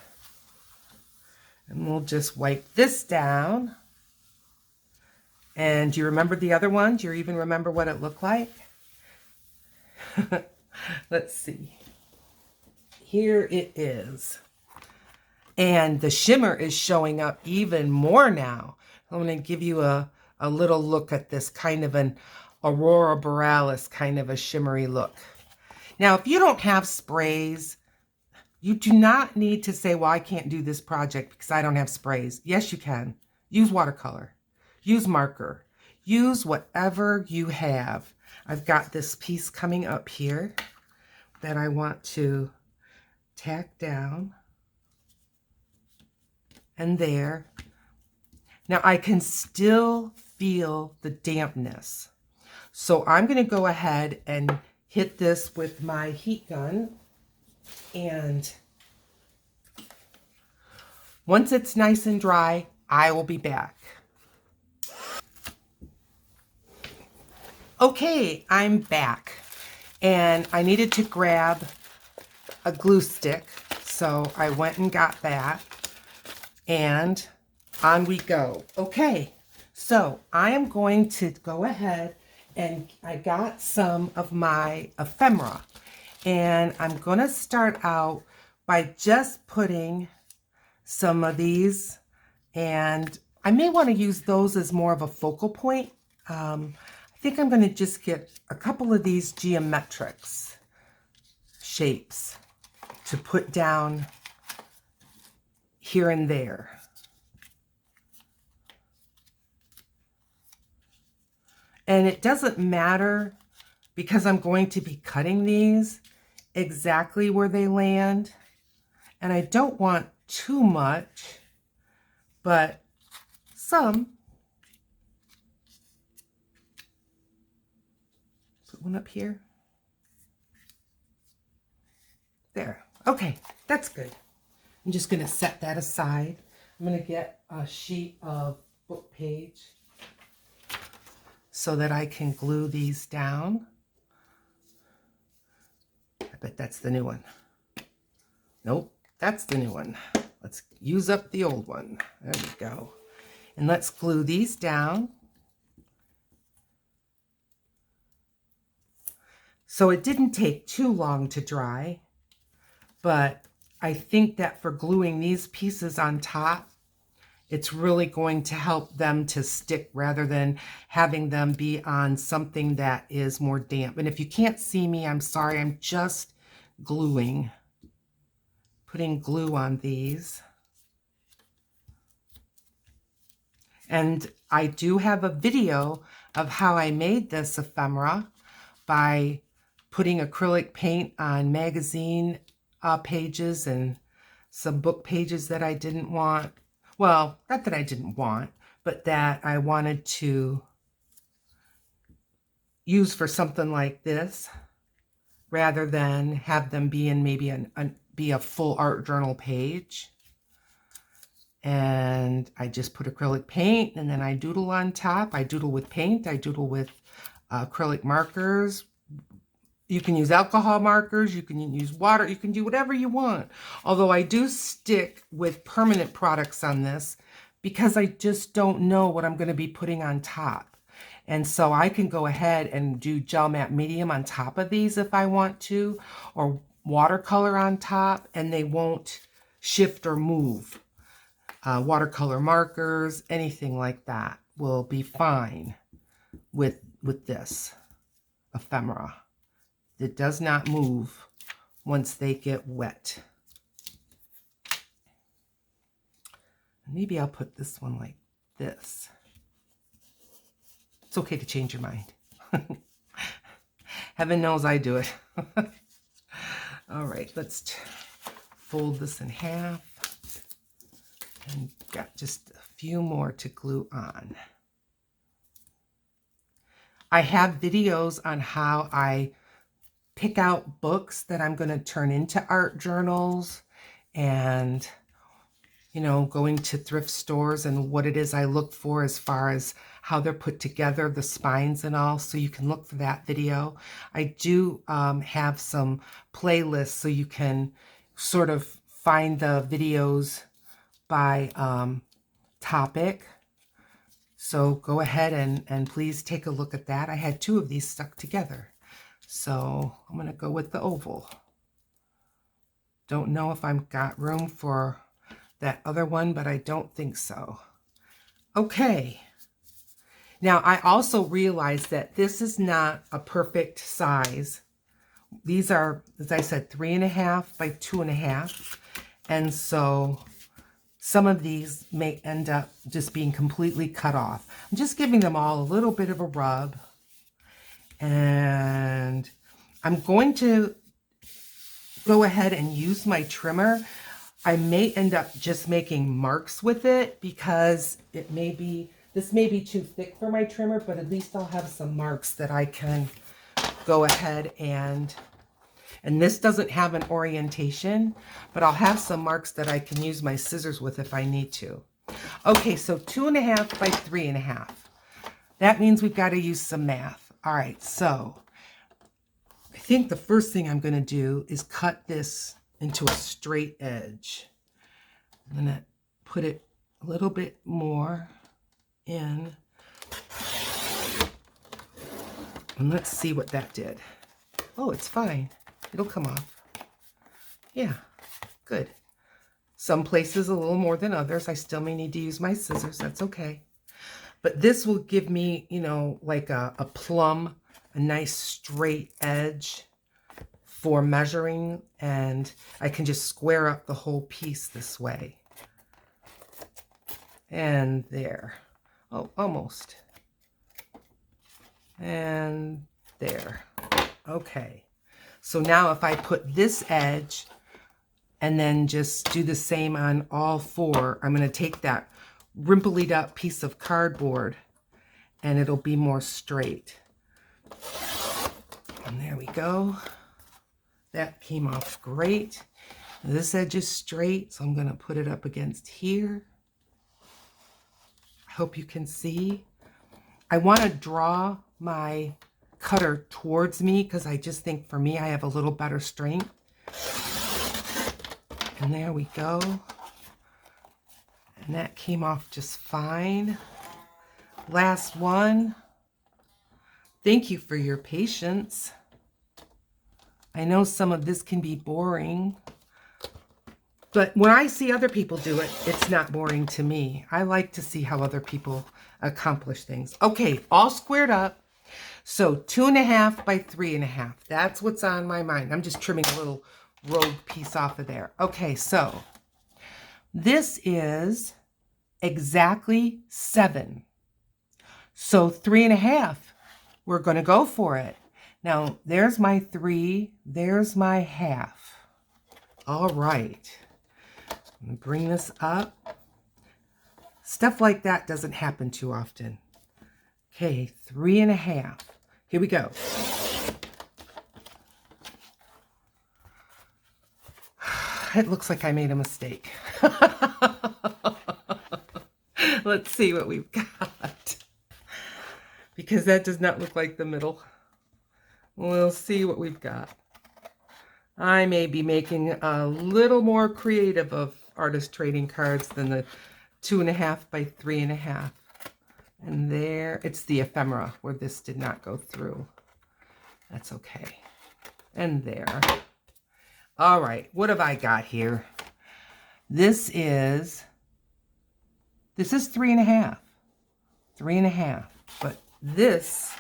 And we'll just wipe this down. And do you remember the other one? Do you even remember what it looked like? Let's see. Here it is. And the shimmer is showing up even more now. I'm going to give you a little look at this kind of an Aurora Borealis kind of a shimmery look. Now, if you don't have sprays, you do not need to say, well, I can't do this project because I don't have sprays. Yes, you can. Use watercolor. Use marker. Use whatever you have. I've got this piece coming up here that I want to tack down. And there. Now I can still feel the dampness. So I'm going to go ahead and hit this with my heat gun. And once it's nice and dry, I will be back. Okay, I'm back. And I needed to grab a glue stick. So I went and got that. And on we go. Okay, so I am going to go ahead and I got some of my ephemera. And I'm going to start out by just putting some of these. And I may want to use those as more of a focal point. I think I'm going to just get a couple of these geometrics shapes to put down here and there. And it doesn't matter because I'm going to be cutting these exactly where they land. And I don't want too much, but some. Put one up here. There. Okay, that's good. I'm just going to set that aside. I'm going to get a sheet of book page so that I can glue these down. I bet that's the new one. Nope, that's the new one. Let's use up the old one. There we go. And let's glue these down. So it didn't take too long to dry, but I think that for gluing these pieces on top, it's really going to help them to stick rather than having them be on something that is more damp. And if you can't see me, I'm sorry, I'm just gluing, putting glue on these. And I do have a video of how I made this ephemera by putting acrylic paint on magazine pages and some book pages that I didn't want. Well, not that I didn't want, but that I wanted to use for something like this rather than have them be in maybe be a full art journal page. And I just put acrylic paint and then I doodle on top. I doodle with paint. I doodle with acrylic markers. You can use alcohol markers. You can use water. You can do whatever you want. Although I do stick with permanent products on this because I just don't know what I'm going to be putting on top. And so I can go ahead and do gel matte medium on top of these if I want to, or watercolor on top, and they won't shift or move. Watercolor markers, anything like that will be fine with this ephemera. It does not move once they get wet. Maybe I'll put this one like this. It's okay to change your mind. Heaven knows I do it. All right, let's fold this in half. And got just a few more to glue on. I have videos on how I pick out books that I'm going to turn into art journals and, you know, going to thrift stores and what it is I look for as far as how they're put together, the spines and all. So you can look for that video. I do have some playlists so you can sort of find the videos by topic. So go ahead and please take a look at that. I had two of these stuck together. So I'm going to go with the oval. Don't know if I've got room for that other one, but I don't think so. Okay. Now I also realized that this is not a perfect size. These are, as I said, 3.5 by 2.5. And so some of these may end up just being completely cut off. I'm just giving them all a little bit of a rub. And I'm going to go ahead and use my trimmer. I may end up just making marks with it because it may be, this may be too thick for my trimmer, but at least I'll have some marks that I can go ahead and this doesn't have an orientation, but I'll have some marks that I can use my scissors with if I need to. Okay, so 2.5 by 3.5. That means we've got to use some math. All right, so I think the first thing I'm going to do is cut this into a straight edge. I'm going to put it a little bit more in. And let's see what that did. Oh, it's fine. It'll come off. Yeah, good. Some places a little more than others. I still may need to use my scissors. That's okay. But this will give me, you know, like a plumb, a nice straight edge for measuring. And I can just square up the whole piece this way. And there. Oh, almost. And there. Okay. So now if I put this edge and then just do the same on all four, I'm going to take that rimpled up piece of cardboard and it'll be more straight. And there we go. That came off great. This edge is straight, so I'm going to put it up against here. I hope you can see. I want to draw my cutter towards me because I just think for me I have a little better strength. And there we go. And that came off just fine. Last one. Thank you for your patience. I know some of this can be boring, but when I see other people do it, it's not boring to me. I like to see how other people accomplish things. Okay, all squared up. So 2.5 by 3.5. That's what's on my mind. I'm just trimming a little rogue piece off of there. Okay, so this is exactly 7. So 3.5. We're going to go for it. Now, there's my 3. There's my half. All right. I'm going to bring this up. Stuff like that doesn't happen too often. Okay, 3.5. Here we go. It looks like I made a mistake. Let's see what we've got. Because that does not look like the middle. We'll see what we've got. I may be making a little more creative of artist trading cards than the 2.5 by 3.5. And there, it's the ephemera where this did not go through. That's okay. And there. All right, what have I got here? This is 3.5. 3.5. But this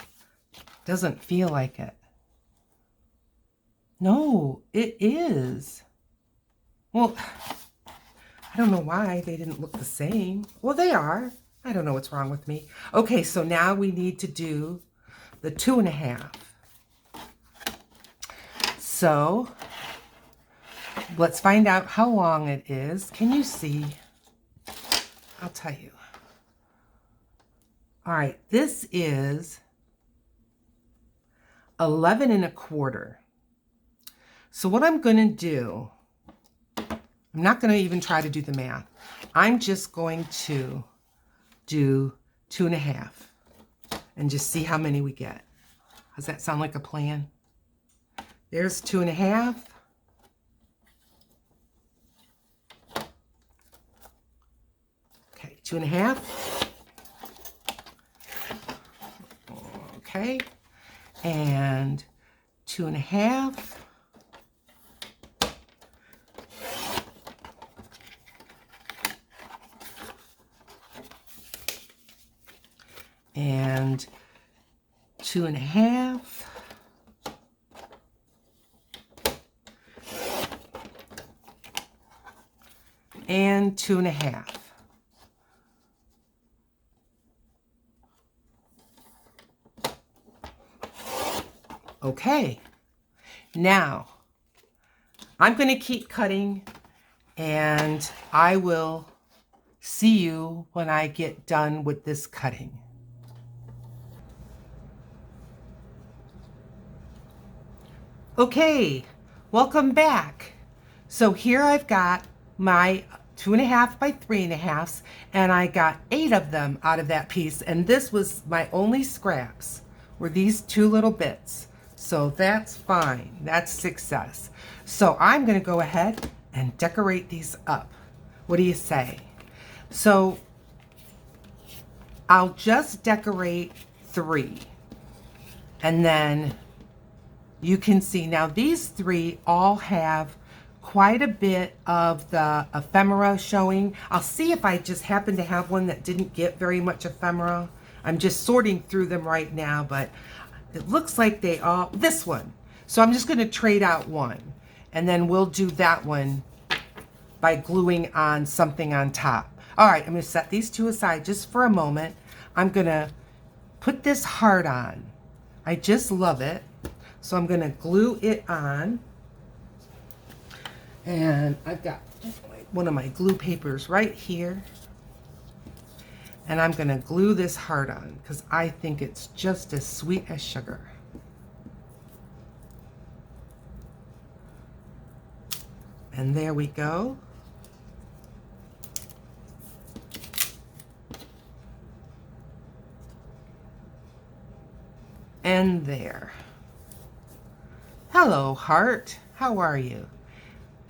doesn't feel like it. No, it is. Well, I don't know why they didn't look the same. Well, they are. I don't know what's wrong with me. Okay, so now we need to do the 2.5. So let's find out how long it is. Can you see? I'll tell you. All right, this is 11.25. So what I'm going to do, I'm not going to even try to do the math. I'm just going to do 2.5 and just see how many we get. Does that sound like a plan? There's 2.5. Okay, 2.5. Okay, and 2.5. And 2.5. And 2.5. Okay, now I'm going to keep cutting and I will see you when I get done with this cutting. Okay, welcome back. So here I've got my 2.5 by 3.5, and I got 8 of them out of that piece, and this was my only scraps, were these 2 little bits. So that's fine, that's success. So I'm gonna go ahead and decorate these up. What do you say? So I'll just decorate 3, and then you can see now these 3 all have quite a bit of the ephemera showing. I'll see if I just happen to have one that didn't get very much ephemera. I'm just sorting through them right now, but it looks like they all, this one. So I'm just going to trade out one, and then we'll do that one by gluing on something on top. All right, I'm going to set these 2 aside just for a moment. I'm going to put this heart on. I just love it. So I'm going to glue it on. And I've got one of my glue papers right here. And I'm going to glue this heart on because I think it's just as sweet as sugar. And there we go. And there. Hello, heart. How are you?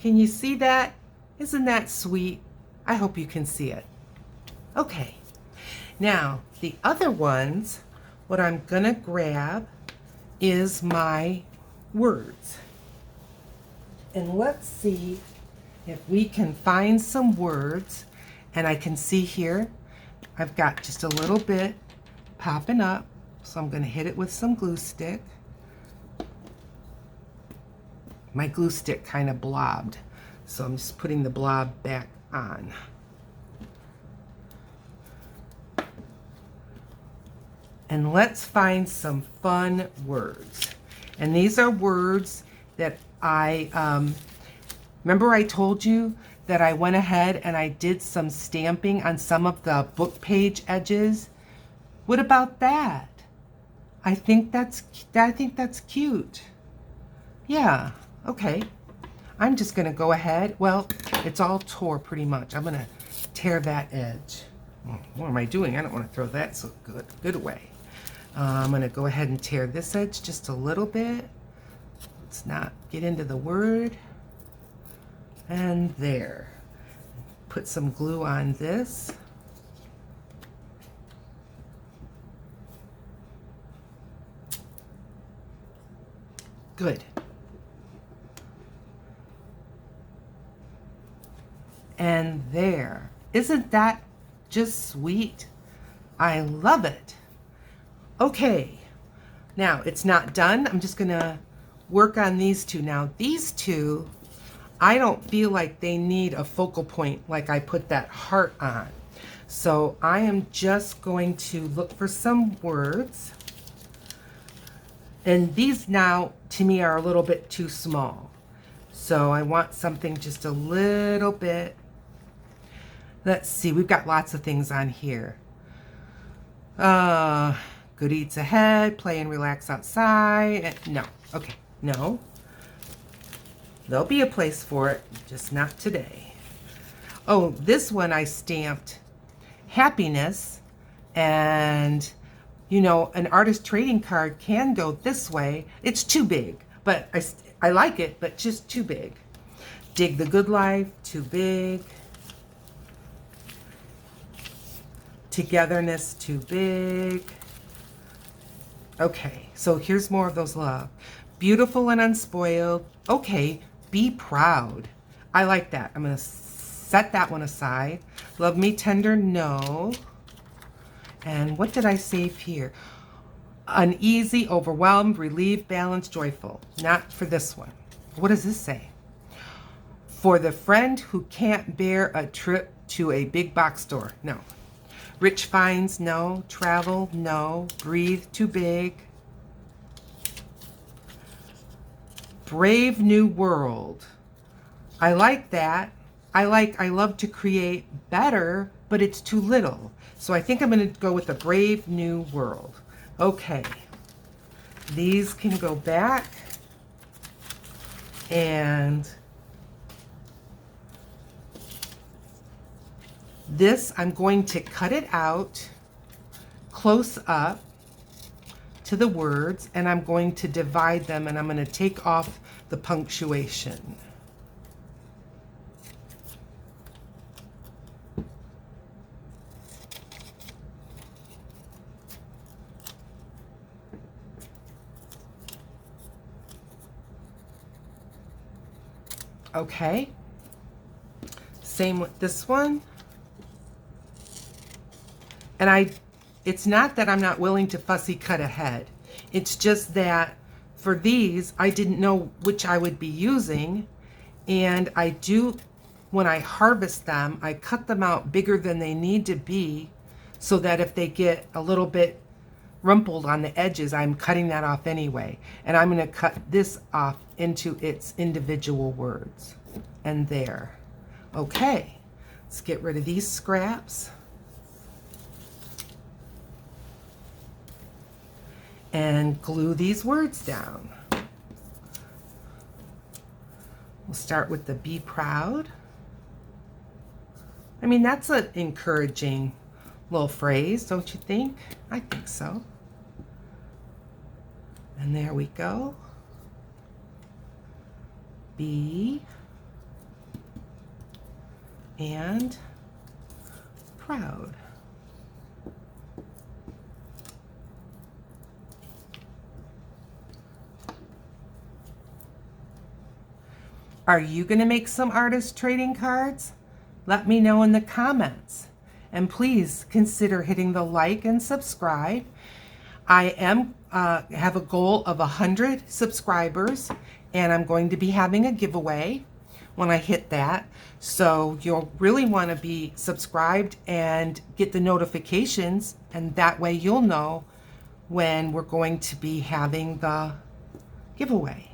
Can you see that? Isn't that sweet? I hope you can see it. Okay. Now, the other ones, what I'm going to grab is my words. And let's see if we can find some words. And I can see here, I've got just a little bit popping up. So I'm going to hit it with some glue stick. My glue stick kind of blobbed, so I'm just putting the blob back on. And let's find some fun words. And these are words that remember I told you that I went ahead and I did some stamping on some of the book page edges. What about that? I think that's cute. Yeah. Okay, I'm just going to go ahead. Well, it's all tore pretty much. I'm going to tear that edge. What am I doing? I don't want to throw that so good away. I'm going to go ahead and tear this edge just a little bit. Let's not get into the word. And there. Put some glue on this. Good. And there. Isn't that just sweet? I love it. Okay. Now, it's not done. I'm just going to work on these two. Now, these two, I don't feel like they need a focal point like I put that heart on. So I am just going to look for some words. And these now, to me, are a little bit too small. So I want something just a little bit. Let's see, we've got lots of things on here. Good eats ahead, play and relax outside. No, okay, no. There'll be a place for it, just not today. Oh, this one I stamped happiness, and you know, an artist trading card can go this way. It's too big, but I like it, but just too big. Dig the good life, too big. Togetherness, too big. Okay, so here's more of those love. Beautiful and unspoiled. Okay, be proud. I like that. I'm going to set that one aside. Love me tender, no. And what did I save here? Uneasy, overwhelmed, relieved, balanced, joyful. Not for this one. What does this say? For the friend who can't bear a trip to a big box store. No. Rich finds, no. Travel, no. Breathe, too big. Brave new world. I like that. I love to create better, but it's too little. So I think I'm going to go with the brave new world. Okay. These can go back. And this, I'm going to cut it out close up to the words, and I'm going to divide them, and I'm going to take off the punctuation. Okay. Same with this one. And it's not that I'm not willing to fussy cut ahead. It's just that for these, I didn't know which I would be using. And I do, when I harvest them, I cut them out bigger than they need to be so that if they get a little bit rumpled on the edges, I'm cutting that off anyway. And I'm going to cut this off into its individual words. And there. Okay, let's get rid of these scraps. And glue these words down. We'll start with the be proud. I mean, that's an encouraging little phrase, don't you think? I think so. And there we go. Be and proud. Are you going to make some artist trading cards? Let me know in the comments. And please consider hitting the like and subscribe. I have a goal of 100 subscribers, and I'm going to be having a giveaway when I hit that. So you'll really want to be subscribed and get the notifications, and that way you'll know when we're going to be having the giveaway.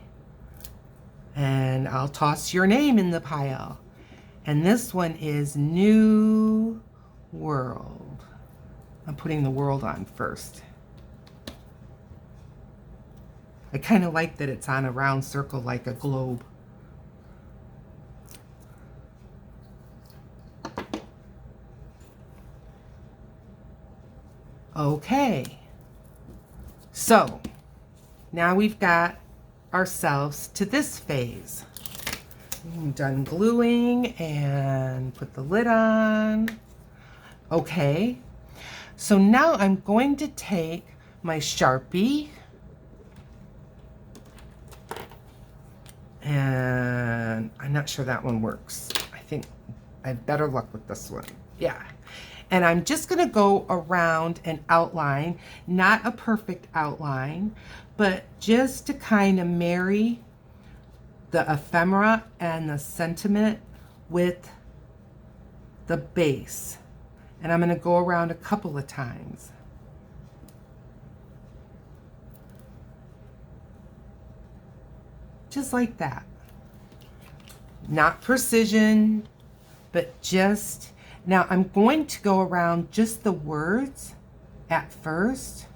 And I'll toss your name in the pile. And this one is New World. I'm putting the world on first. I kind of like that it's on a round circle like a globe. Okay. So now we've got ourselves to this phase. I'm done gluing and put the lid on. Okay, so now I'm going to take my Sharpie and I'm not sure that one works. I think I have better luck with this one. Yeah. And I'm just going to go around an outline, not a perfect outline, but just to kind of marry the ephemera and the sentiment with the base. And I'm going to go around a couple of times. Just like that. Not precision, but just... Now I'm going to go around just the words at first.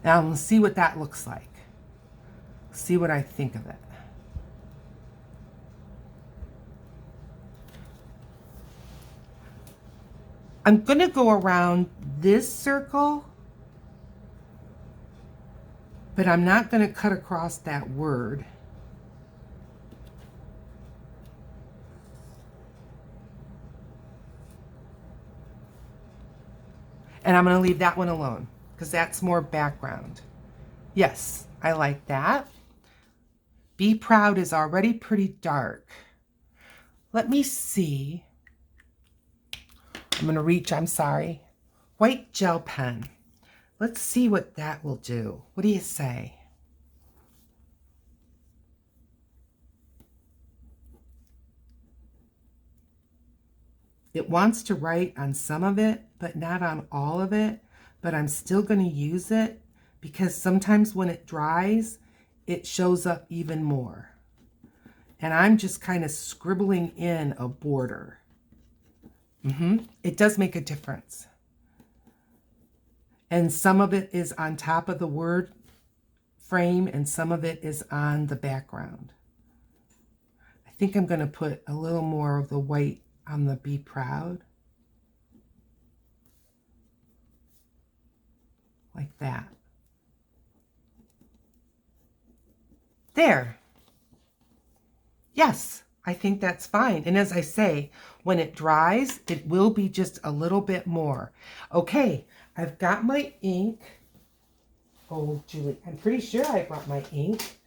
Now I'm going to see what that looks like. See what I think of it. I'm going to go around this circle, but I'm not going to cut across that word. And I'm going to leave that one alone because that's more background. Yes, I like that. Be proud is already pretty dark. Let me see. I'm going to reach, I'm sorry. White gel pen. Let's see what that will do. What do you say? It wants to write on some of it, but not on all of it. But I'm still going to use it because sometimes when it dries, it shows up even more. And I'm just kind of scribbling in a border. It does make a difference. And some of it is on top of the word frame and some of it is on the background. I think I'm going to put a little more of the white on the Be Proud. Like that. There. Yes, I think that's fine. And as I say, when it dries, it will be just a little bit more. Okay, I've got my ink. Oh, Julie, I'm pretty sure I brought my ink.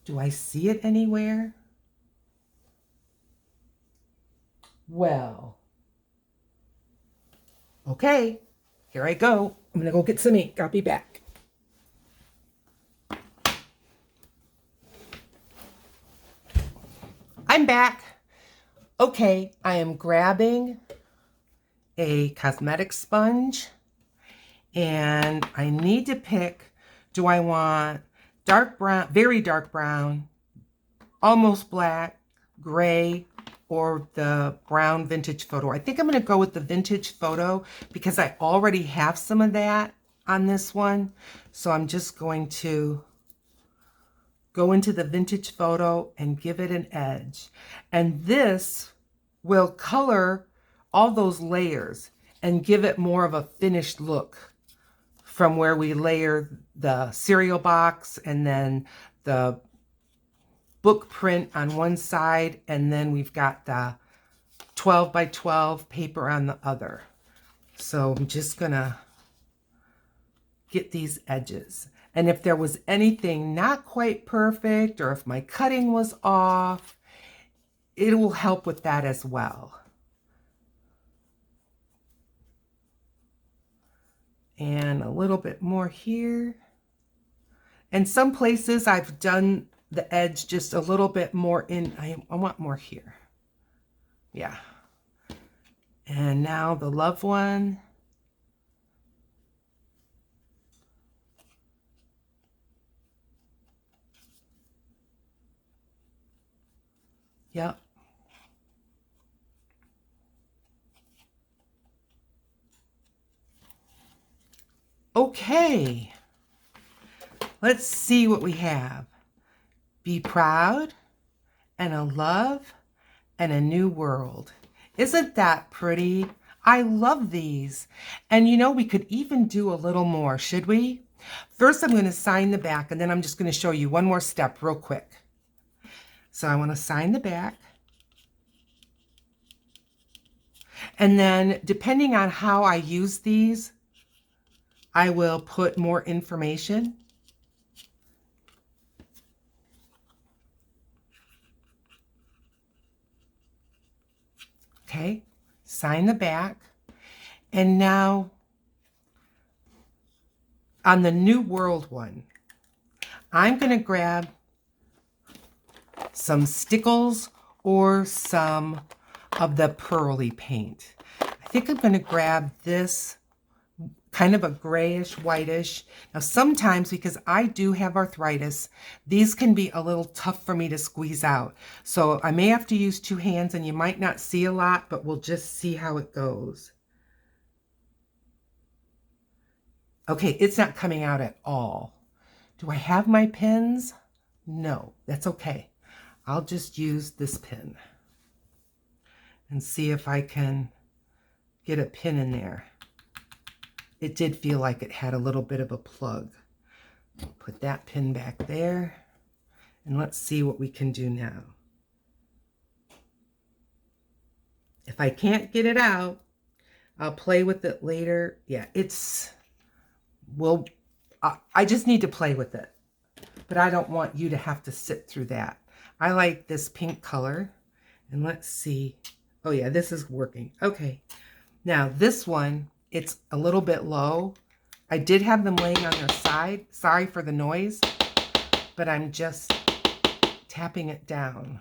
Do I see it anywhere? Well, okay, here I go. I'm going to go get some ink. I'll be back. I'm back. Okay, I am grabbing a cosmetic sponge, and I need to pick, do I want dark brown, very dark brown, almost black, gray, or the brown vintage photo? I think I'm going to go with the vintage photo because I already have some of that on this one. So I'm just going to go into the vintage photo and give it an edge. And this will color all those layers and give it more of a finished look from where we layer the cereal box and then the book print on one side, and then we've got the 12 by 12 paper on the other. So I'm just gonna get these edges. And if there was anything not quite perfect, or if my cutting was off, it will help with that as well. And a little bit more here. And some places I've done the edge just a little bit more in, I want more here. Yeah. And now the love one. Yep. Okay. Let's see what we have. Be proud, and a love, and a new world. Isn't that pretty? I love these. And you know, we could even do a little more, should we? First, I'm going to sign the back, and then I'm just going to show you one more step real quick. So I want to sign the back. And then, depending on how I use these, I will put more information. Okay, sign the back. And now, on the New World one, I'm going to grab some stickles or some of the pearly paint. I think I'm going to grab this kind of a grayish, whitish. Now sometimes, because I do have arthritis, these can be a little tough for me to squeeze out. So I may have to use two hands, and you might not see a lot, but we'll just see how it goes. Okay, it's not coming out at all. Do I have my pins? No, that's okay. I'll just use this pin and see if I can get a pin in there. It did feel like it had a little bit of a plug. Put that pin back there, and let's see what we can do now. If I can't get it out, I'll play with it later. Yeah, I just need to play with it, but I don't want you to have to sit through that. I like this pink color, and let's see. Oh yeah, this is working. Okay, now this one, it's a little bit low. I did have them laying on their side. Sorry for the noise, but I'm just tapping it down.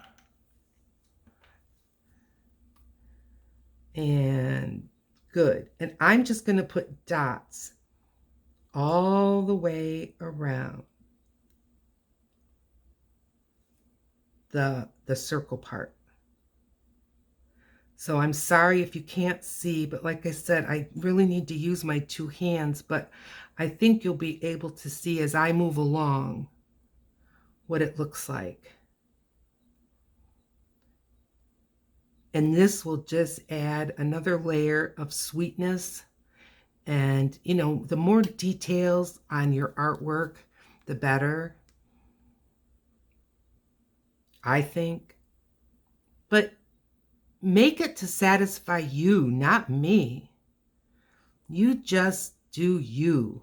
And good. And I'm just going to put dots all the way around the circle part. So I'm sorry if you can't see, but like I said, I really need to use my two hands, but I think you'll be able to see as I move along what it looks like. And this will just add another layer of sweetness. And, you know, the more details on your artwork, the better, I think. But make it to satisfy you, not me. You just do you.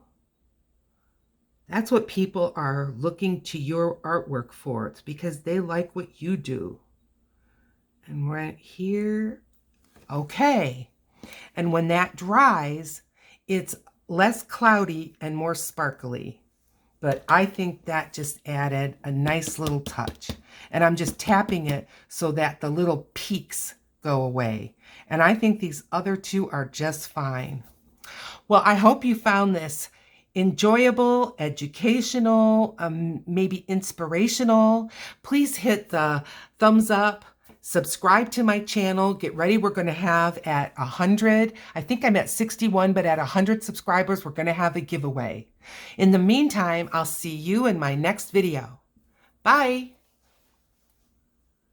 That's what people are looking to your artwork for. It's because they like what you do. And right here, okay. And when that dries, it's less cloudy and more sparkly. But I think that just added a nice little touch. And I'm just tapping it so that the little peaks go away. And I think these other two are just fine. Well, I hope you found this enjoyable, educational, maybe inspirational. Please hit the thumbs up, subscribe to my channel. Get ready, we're going to have at 100, I think I'm at 61, but at 100 subscribers, we're going to have a giveaway. In the meantime, I'll see you in my next video. Bye.